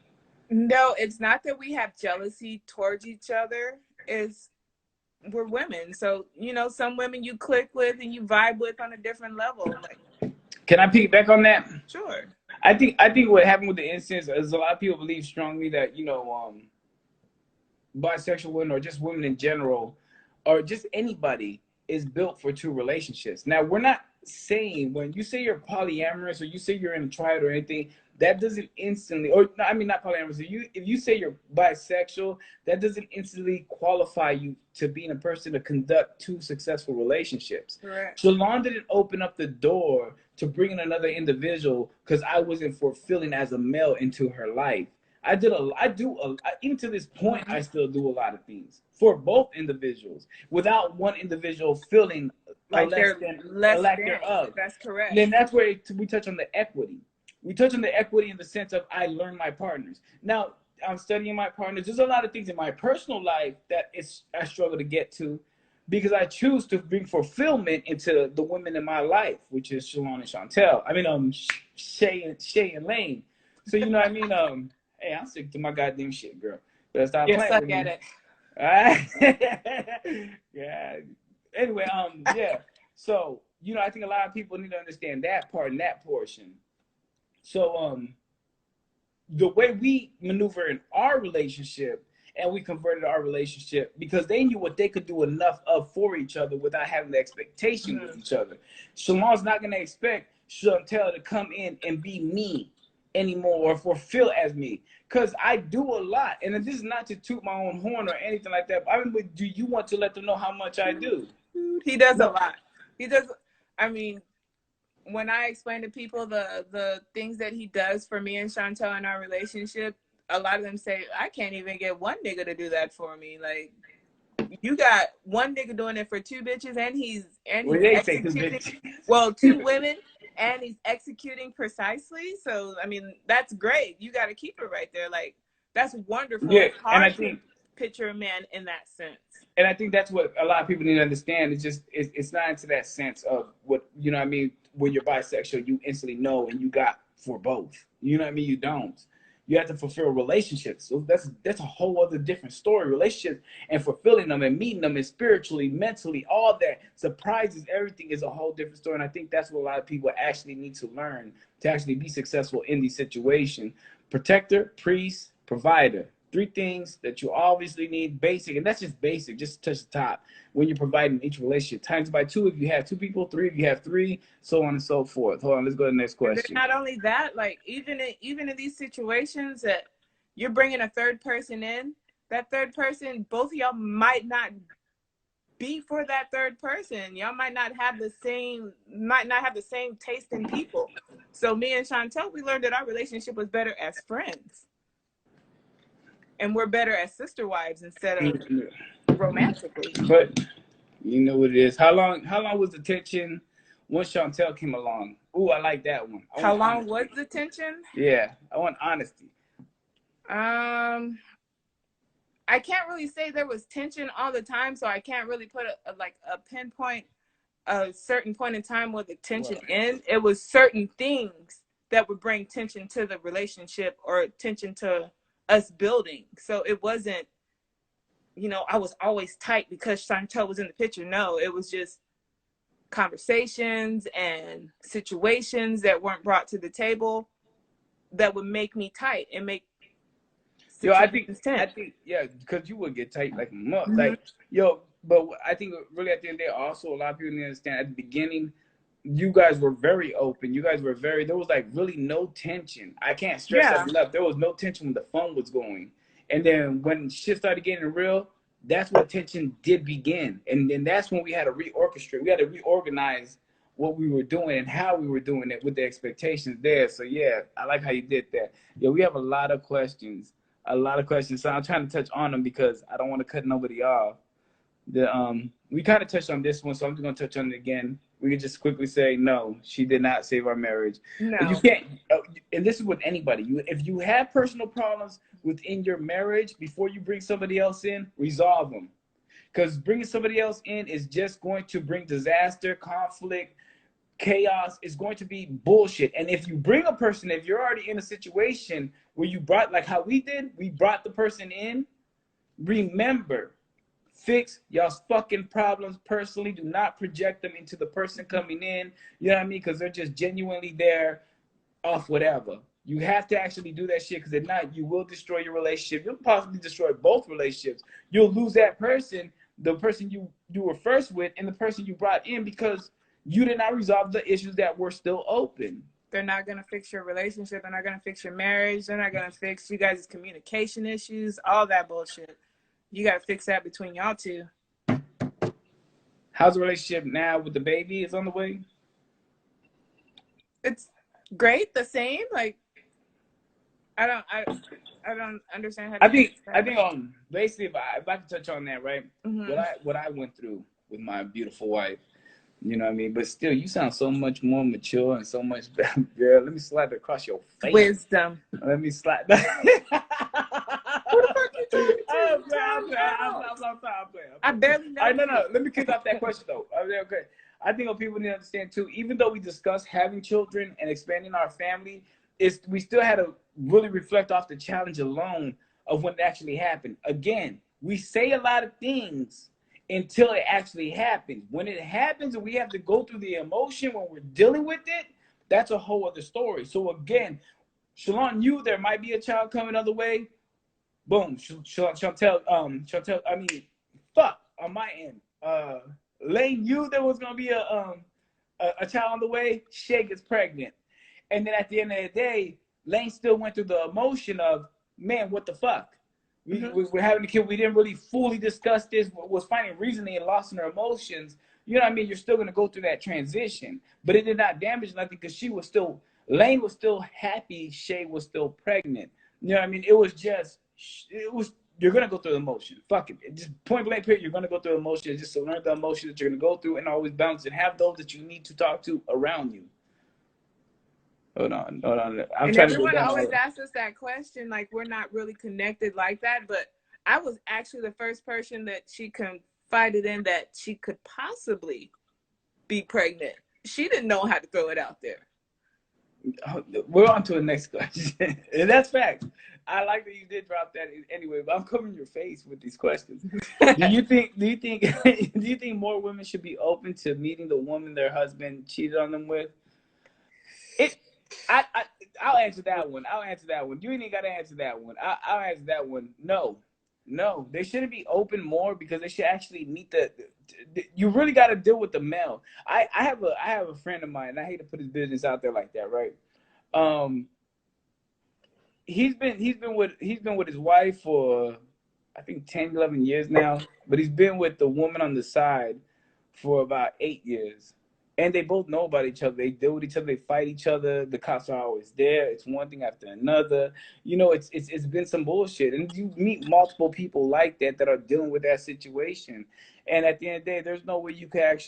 No, it's not that we have jealousy towards each other. It's we're women. So, you know, some women you click with and you vibe with on a different level. Like, can I piggyback on that? Sure. I think what happened with the instance is a lot of people believe strongly that, you know, bisexual women or just women in general or just anybody is built for two relationships. Now, we're not saying when you say you're polyamorous or you say you're in a triad or anything, that doesn't instantly, or I mean, not polyamorous. If you say you're bisexual, that doesn't instantly qualify you to being a person to conduct two successful relationships. Correct. Shalaun didn't open up the door to bring in another individual because I wasn't fulfilling as a male into her life. Even to this point, I still do a lot of things for both individuals without one individual feeling a Like they're a less lack than. thereof. That's correct. Then that's where we touch on the equity. We touch on the equity in the sense of I learn my partners. Now, I'm studying my partners. There's a lot of things in my personal life that I struggle to get to because I choose to bring fulfillment into the women in my life, which is Shalaun and Chantel. I mean, Shay and Lane. So you know what I mean? Hey, I'm sick to my goddamn shit, girl. Better stop You're playing stuck with me. at it. All right. Yeah. Anyway, yeah. So, you know, I think a lot of people need to understand that part and that portion. So, the way we maneuver in our relationship and we converted our relationship because they knew what they could do enough of for each other without having the expectation with each other. Shalaun's not going to expect Chantel to come in and be me anymore or fulfill as me because I do a lot. And this is not to toot my own horn or anything like that. I mean, do you want to let them know how much I do? He does a lot. He does. I mean, when I explain to people the things that he does for me and Chantel in our relationship, a lot of them say, I can't even get one nigga to do that for me. Like, you got one nigga doing it for two bitches and he's executing, well, two women, and he's executing precisely. So, I mean, that's great. You got to keep it right there. Like, that's wonderful. Yeah, it's hard and I think to picture a man in that sense. And I think that's what a lot of people need to understand. It's just it's not into that sense of what you know what I mean. When you're bisexual, you instantly know and you got for both. You know what I mean? You don't. You have to fulfill relationships. So that's a whole other different story. Relationships and fulfilling them and meeting them and spiritually, mentally, all that surprises, everything is a whole different story. And I think that's what a lot of people actually need to learn to actually be successful in these situations. Protector, priest, provider. Three things that you obviously need, basic, and that's just basic, just touch the top when you're providing each relationship. Times by two if you have two people, three if you have three, so on and so forth. Hold on, let's go to the next question. Not only that, like even in these situations that you're bringing a third person in, that third person, both of y'all might not be for that third person. Y'all might not have the same taste in people. So me and Chantel, we learned that our relationship was better as friends. And we're better as sister wives instead of romantically. But you know what it is. How long was the tension once Chantel came along? Ooh, I like that one. How long was the tension? Yeah, I want honesty. I can't really say there was tension all the time, so I can't really put a pinpoint a certain point in time where the tension Well, ends. It was certain things that would bring tension to the relationship or tension to us building. So it wasn't, you know, I was always tight because Chantel was in the picture. No, it was just conversations and situations that weren't brought to the table that would make me tight and make yo, situations I tense. think, yeah, because you would get tight like a month, Mm-hmm. like, yo. But I think really at the end of the day, also a lot of people need to understand at the beginning, you guys were very open. You guys were very. There was like really no tension. I can't stress that Yeah, enough. There was no tension when the phone was going, and then when shit started getting real, that's what tension did begin, and then that's when we had to reorchestrate. We had to reorganize what we were doing and how we were doing it with the expectations there. So yeah, I like how you did that. Yeah, we have a lot of questions, a lot of questions. So I'm trying to touch on them because I don't want to cut nobody off. The we kind of touched on this one, so I'm just gonna touch on it again. We could just quickly say no, she did not save our marriage. You no, can't, and this is with anybody. You, if you have personal problems within your marriage, before you bring somebody else in, resolve them. Because bringing somebody else in is just going to bring disaster, conflict, chaos. Is going to be bullshit. And if you bring a person, if you're already in a situation where you brought, like how we did, we brought the person in. Remember, fix y'all's fucking problems personally. Do not project them into the person coming in. You know what I mean? Because they're just genuinely there off whatever. You have to actually do that shit, because if not, you will destroy your relationship. You'll possibly destroy both relationships. You'll lose that person, the person you were first with, and the person you brought in, because you did not resolve the issues that were still open. they're not gonna fix your relationship. They're not gonna fix your marriage. They're not gonna fix you guys' communication issues. All that bullshit. You gotta fix that between y'all two. How's the relationship now with the baby? Is on the way? It's great. The same. Like I don't. I don't understand how to answer I that. think basically, if I can touch on that, right? Mm-hmm. What I went through with my beautiful wife. You know what I mean? But still, you sound so much more mature and so much better. Girl, let me slide it across your face. Wisdom. Let me slide that. Who the fuck you talking to? I'm playing. I'm Time playing. out. I'm playing. I barely All know right, no, you. no. Let me kick off that question though. Okay. I think what people need to understand too, even though we discussed having children and expanding our family, is we still had to really reflect off the challenge alone of when it actually happened. Again, we say a lot of things until it actually happens. When it happens and we have to go through the emotion when we're dealing with it, that's a whole other story. So again, Shalaun knew there might be a child coming other way. Boom. Chantel, I mean, fuck, on my end. Lane knew there was gonna be a child on the way. Shay gets pregnant, and then at the end of the day, Lane still went through the emotion of, man, what the fuck? Mm-hmm. We're having a kid. We didn't really fully discuss this. Was finding reasoning and lost in her emotions. You know what I mean? You're still gonna go through that transition, but it did not damage nothing, because she was still, Lane was still happy. Shay was still pregnant. You know what I mean? It was, you're gonna go through the emotion. Fuck it. Just point blank period. You're gonna go through emotions. Just to learn the emotions that you're gonna go through, and always balance and have those that you need to talk to around you. Hold on. I'm And trying to go everyone down all always of asks us that question, like we're not really connected like that. But I was actually the first person that she confided in that she could possibly be pregnant. She didn't know how to throw it out there. we're on to the next question. And that's fact. I like that you did drop that anyway, but I'm covering your face with these questions. Do you think more women should be open to meeting the woman their husband cheated on them with? It I I'll answer that one. I'll answer that one. You ain't even gotta answer that one. I'll answer that one. No. No, they shouldn't be open more, because they should actually meet you really got to deal with the male. I have a friend of mine, and I hate to put his business out there like that, right? Um, he's been with his wife for, I think, 10, 11 years now, but he's been with the woman on the side for about 8 years. And they both know about each other. They deal with each other. They fight each other. The cops are always there. It's one thing after another. You know, it's been some bullshit. And you meet multiple people like that are dealing with that situation. And at the end of the day, there's no way you can't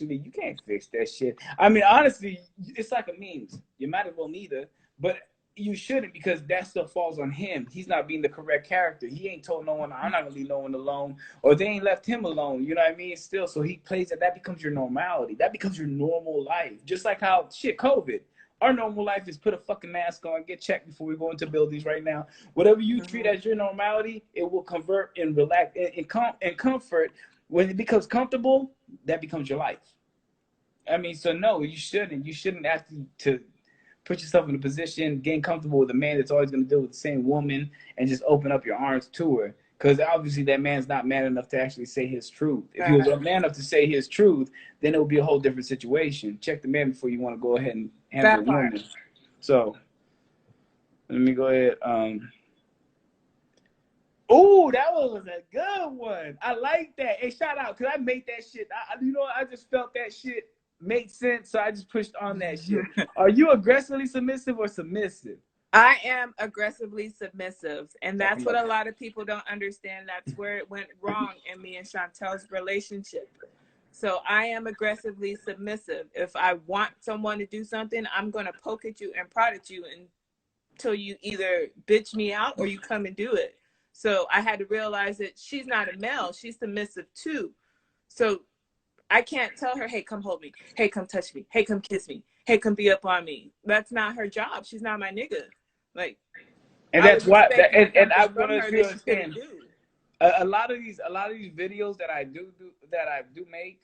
fix that shit. I mean, honestly, it's like a memes. You might as well neither. But you shouldn't, because that stuff falls on him. He's not being the correct character. He ain't told no one, I'm not gonna leave no one alone, or they ain't left him alone. You know what I mean? Still, so he plays that. That becomes your normality. That becomes your normal life. Just like how COVID. Our normal life is put a fucking mask on, get checked before we go into buildings right now. Whatever you treat as your normality, it will convert and relax and comfort. When it becomes comfortable, that becomes your life. I mean, so no, you shouldn't. You shouldn't have to put yourself in a position, getting comfortable with a man that's always going to deal with the same woman and just open up your arms to her. Because obviously that man's not man enough to actually say his truth. If he was a man enough to say his truth, then it would be a whole different situation. Check the man before you want to go ahead and handle the woman. So let me go ahead. Oh, that was a good one. I like that. Hey, shout out, because I made that shit. I just felt that shit made sense, so I just pushed on that shit. Are you aggressively submissive or submissive? I am aggressively submissive, and that's what a lot of people don't understand. That's where it went wrong in me and Chantel's relationship. So I am aggressively submissive. If I want someone to do something, I'm going to poke at you and prod at you until you either bitch me out or you come and do it. So I had to realize that she's not a male. She's submissive too. So I can't tell her, hey, come hold me. Hey, come touch me. Hey, come kiss me. Hey, come be up on me. That's not her job. She's not my nigga. Like, and that's why. And I'm gonna understand. A lot of these videos that I do make,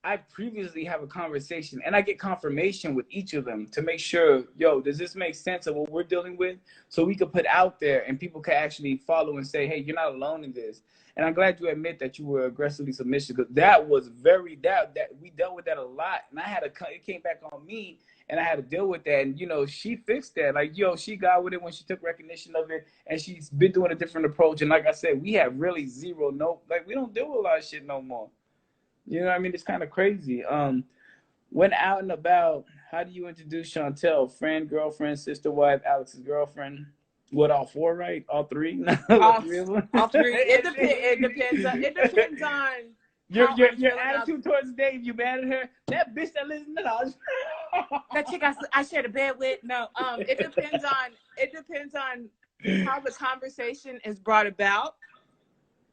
I previously have a conversation and I get confirmation with each of them to make sure, yo, does this make sense of what we're dealing with? So we could put out there and people can actually follow and say, hey, you're not alone in this. And I'm glad you admit that you were aggressively submissive, because that was that we dealt with that a lot. And it came back on me and I had to deal with that. And, she fixed that. Like, she got with it when she took recognition of it, and she's been doing a different approach. And like I said, we have really we don't deal with a lot of shit no more. You know what I mean? It's kind of crazy. When out and about, how do you introduce Chantel? Friend, girlfriend, sister, wife, Alex's girlfriend? What, all four, right? All three? All three. It depends on your attitude towards Dave. You mad at her? That bitch that lives in the house. That chick I shared a bed with. No, it depends on how the conversation is brought about.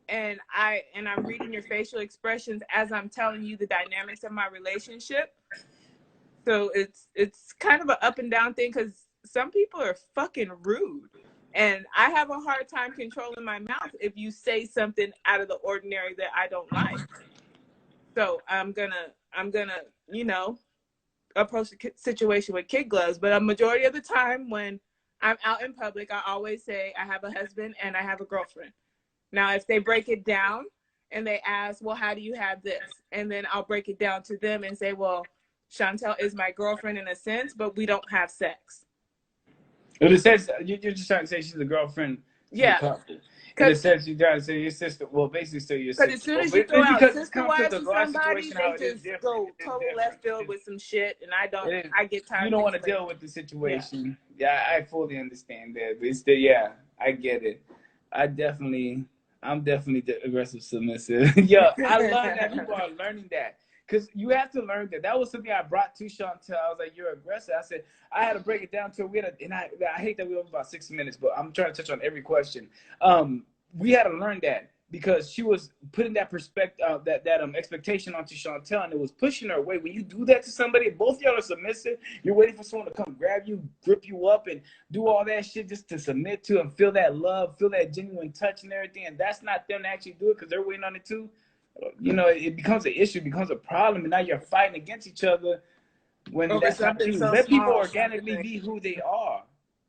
And I'm reading your facial expressions as I'm telling you the dynamics of my relationship. So it's kind of an up and down thing, because some people are fucking rude, and I have a hard time controlling my mouth if you say something out of the ordinary that I don't like. So I'm gonna approach the situation with kid gloves. But a majority of the time when I'm out in public, I always say I have a husband and I have a girlfriend. Now, if they break it down and they ask, well, how do you have this? And then I'll break it down to them and say, well, Chantel is my girlfriend in a sense, but we don't have sex. In a sense, you're just trying to say she's a girlfriend. Yeah. In a sense, you're trying to say your sister, well, basically still your sister. Because as soon as you throw out sister wives to somebody, they just go total left field with some shit, and I get tired. You don't want to deal with the situation. Yeah, I fully understand that. But it's I get it. I'm definitely aggressive submissive. Yeah, I love that people are learning that, because you have to learn that. That was something I brought to Chantel. I was like, you're aggressive. I said I had to break it down to her. And I hate that we over about 6 minutes, but I'm trying to touch on every question. We had to learn that, because she was putting that perspective, that expectation onto Chantel, and it was pushing her away. When you do that to somebody, both y'all are submissive. You're waiting for someone to come grab you, grip you up, and do all that shit just to submit to and feel that love, feel that genuine touch and everything. And that's not them to actually do it, because they're waiting on it too. It becomes an issue, becomes a problem, and now you're fighting against each other when that's not true. Let people organically be who they are.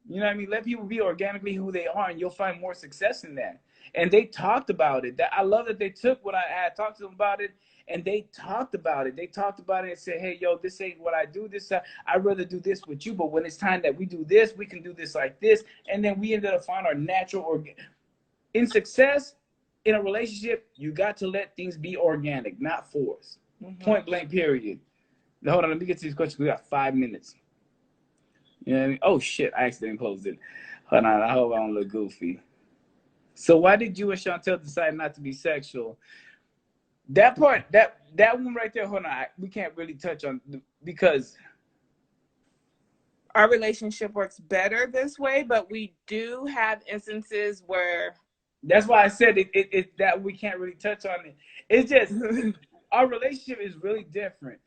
You know what I mean? Let people be organically who they are, and you'll find more success in that. And they talked about it. I love that they took what I had talked to them about it, and they talked about it. They talked about it and said, hey, yo, this ain't what I do. I'd rather do this with you, but when it's time that we do this, we can do this like this. And then we ended up finding our natural in success in a relationship. You got to let things be organic, not forced. Point blank, period. Now, hold on, let me get to these questions. We got 5 minutes. You know what I mean? Oh, shit, I accidentally closed it. Hold on, I hope I don't look goofy. So why did you and Chantel decide not to be sexual? That part, that one right there, hold on, we can't really touch on, because Our relationship works better this way, but we do have instances where that's why I said it that we can't really touch on it. It's just our relationship is really different.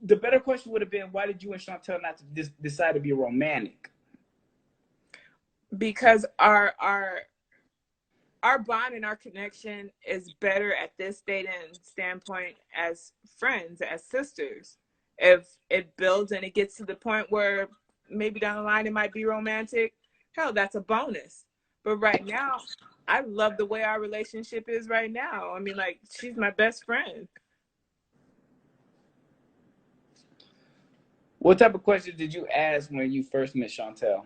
The better question would have been, why did you and Chantel not to decide to be romantic? because our bond and our connection is better at this state and standpoint as friends, as sisters. If it builds and it gets to the point where maybe down the line it might be romantic, hell, that's a bonus. But right now, I love the way our relationship is right now. I mean, like, she's my best friend. What type of questions did you ask when you first met Chantel?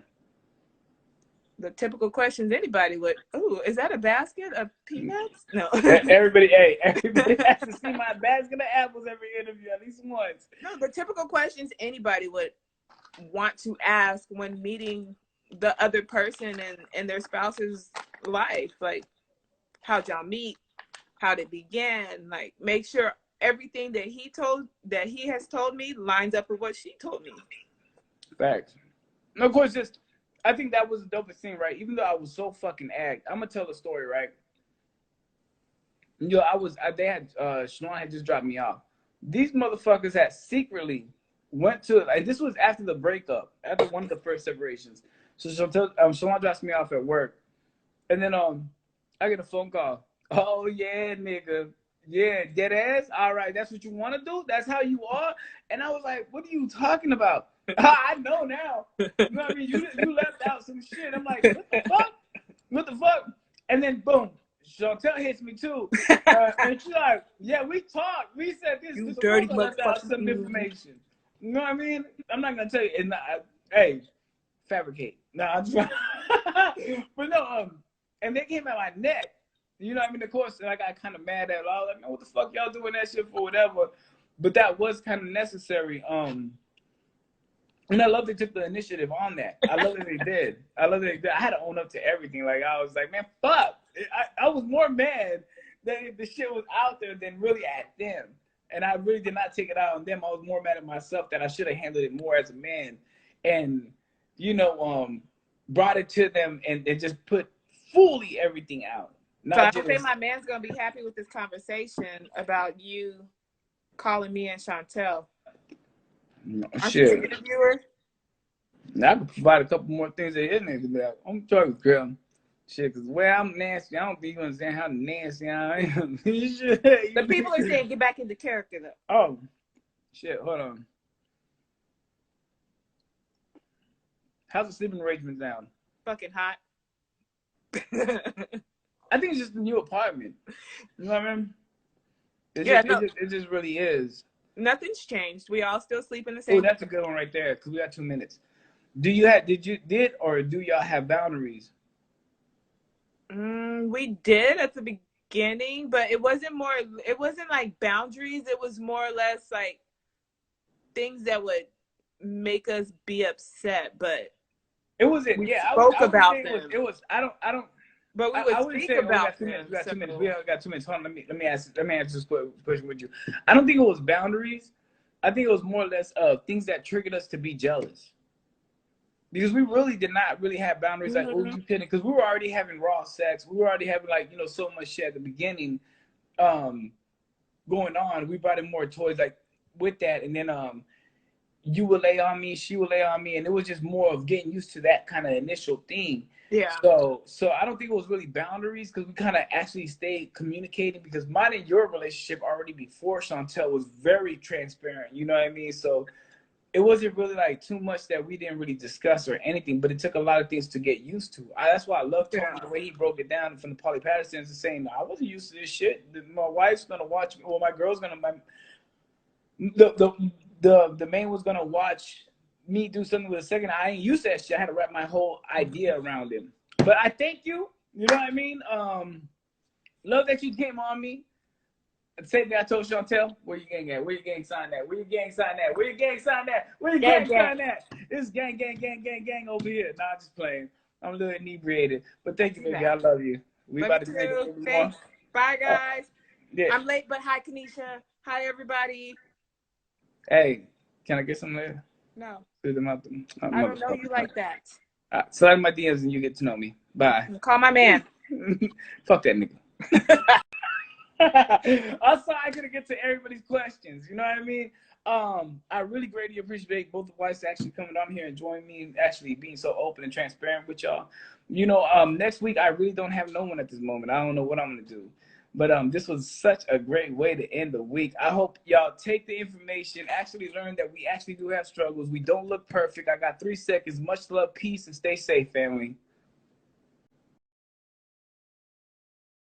The typical questions anybody would. Ooh, is that a basket of peanuts? No. Everybody has to see my basket of apples every interview at least once. No, the typical questions anybody would want to ask when meeting the other person in their spouse's life. Like, how'd y'all meet? How'd it begin? Like, make sure everything that he has told me lines up with what she told me. Facts. And of course, I think that was the dopest thing, right? Even though I was so fucking agged, I'm gonna tell the story, right? Shalaun had just dropped me off. These motherfuckers had secretly went to, like, this was after the breakup, after one of the first separations. So Shalaun drops me off at work, and then I get a phone call. Oh yeah, nigga. Yeah, dead ass. All right, that's what you want to do. That's how you are. And I was like, what are you talking about? I know now. You know what I mean? You left out some shit. I'm like, what the fuck? What the fuck? And then boom, Chantel hits me too. And she's like, yeah, we talked. We said this. You This dirty left out some information. You know what I mean? I'm not gonna tell you. And hey, fabricate. No, I'm just but no, and they came at my neck. You know what I mean? Of course, I got kind of mad at it. I was like, man, what the fuck y'all doing that shit for, whatever. But that was kind of necessary. And I love they took the initiative on that. I love that they did. I had to own up to everything. Like, I was like, man, fuck. I was more mad that if the shit was out there than really at them. And I really did not take it out on them. I was more mad at myself that I should have handled it more as a man. And, brought it to them and just put fully everything out. So I don't think my man's gonna be happy with this conversation about you calling me and Chantel. Shit. Interviewer? Now I could provide a couple more things that his nigga about. I'm talking, girl. Shit, because well, I'm nasty. I don't think you understand how nasty I am. The people are saying get back into character though. Oh, shit. Hold on. How's the sleeping arrangement down? Fucking hot. I think it's just a new apartment. You know what I mean? It just really is. Nothing's changed. We all still sleep in the same. Oh, that's a good one right there. Because we got 2 minutes. Do y'all have boundaries? We did at the beginning, but it wasn't like boundaries. It was more or less like things that would make us be upset. But it wasn't. We spoke about them. It was. I don't. But we would speak about them. We got 2 minutes. We got 2 minutes. Hold on. Let me answer this question with you. I don't think it was boundaries. I think it was more or less things that triggered us to be jealous. Because we really did not really have boundaries like, oh, you couldn't. Because we were already having raw sex. We were already having so much shit at the beginning going on. We brought in more toys like with that. And then you would lay on me, she would lay on me. And it was just more of getting used to that kind of initial thing. Yeah. So I don't think it was really boundaries because we kind of actually stayed communicating because mine and your relationship already before Chantel was very transparent. You know what I mean? So it wasn't really like too much that we didn't really discuss or anything, but it took a lot of things to get used to. That's why I love Tony, the way he broke it down from the Polly Pattersons and saying, no, I wasn't used to this shit. My wife's going to watch me, or my girl's going to, the man was going to watch me do something with a second. I ain't used to that shit. I had to wrap my whole idea around him. But I thank you. You know what I mean? Love that you came on me. Same thing I told Chantel. Where you gang at? Where your gang sign at? Where your gang sign at? Where your gang sign at? Where your gang sign at? It's gang over here. Nah, I'm just playing. I'm a little inebriated. But thank you, baby. I love you. We about to make it more. Bye, guys. Yeah. I'm late, but hi, Kanisha. Hi, everybody. Hey, can I get some later? No. Through the mouth. I don't know you like that. Slide in my DMs and you get to know me. Bye. Call my man. Fuck that nigga. Also, I gotta get to everybody's questions. You know what I mean? I really greatly appreciate both the wives actually coming on here and joining me and actually being so open and transparent with y'all. You know, next week I really don't have no one at this moment. I don't know what I'm gonna do. But this was such a great way to end the week. I hope y'all take the information, actually learn that we actually do have struggles. We don't look perfect. I got 3 seconds. Much love, peace, and stay safe, family.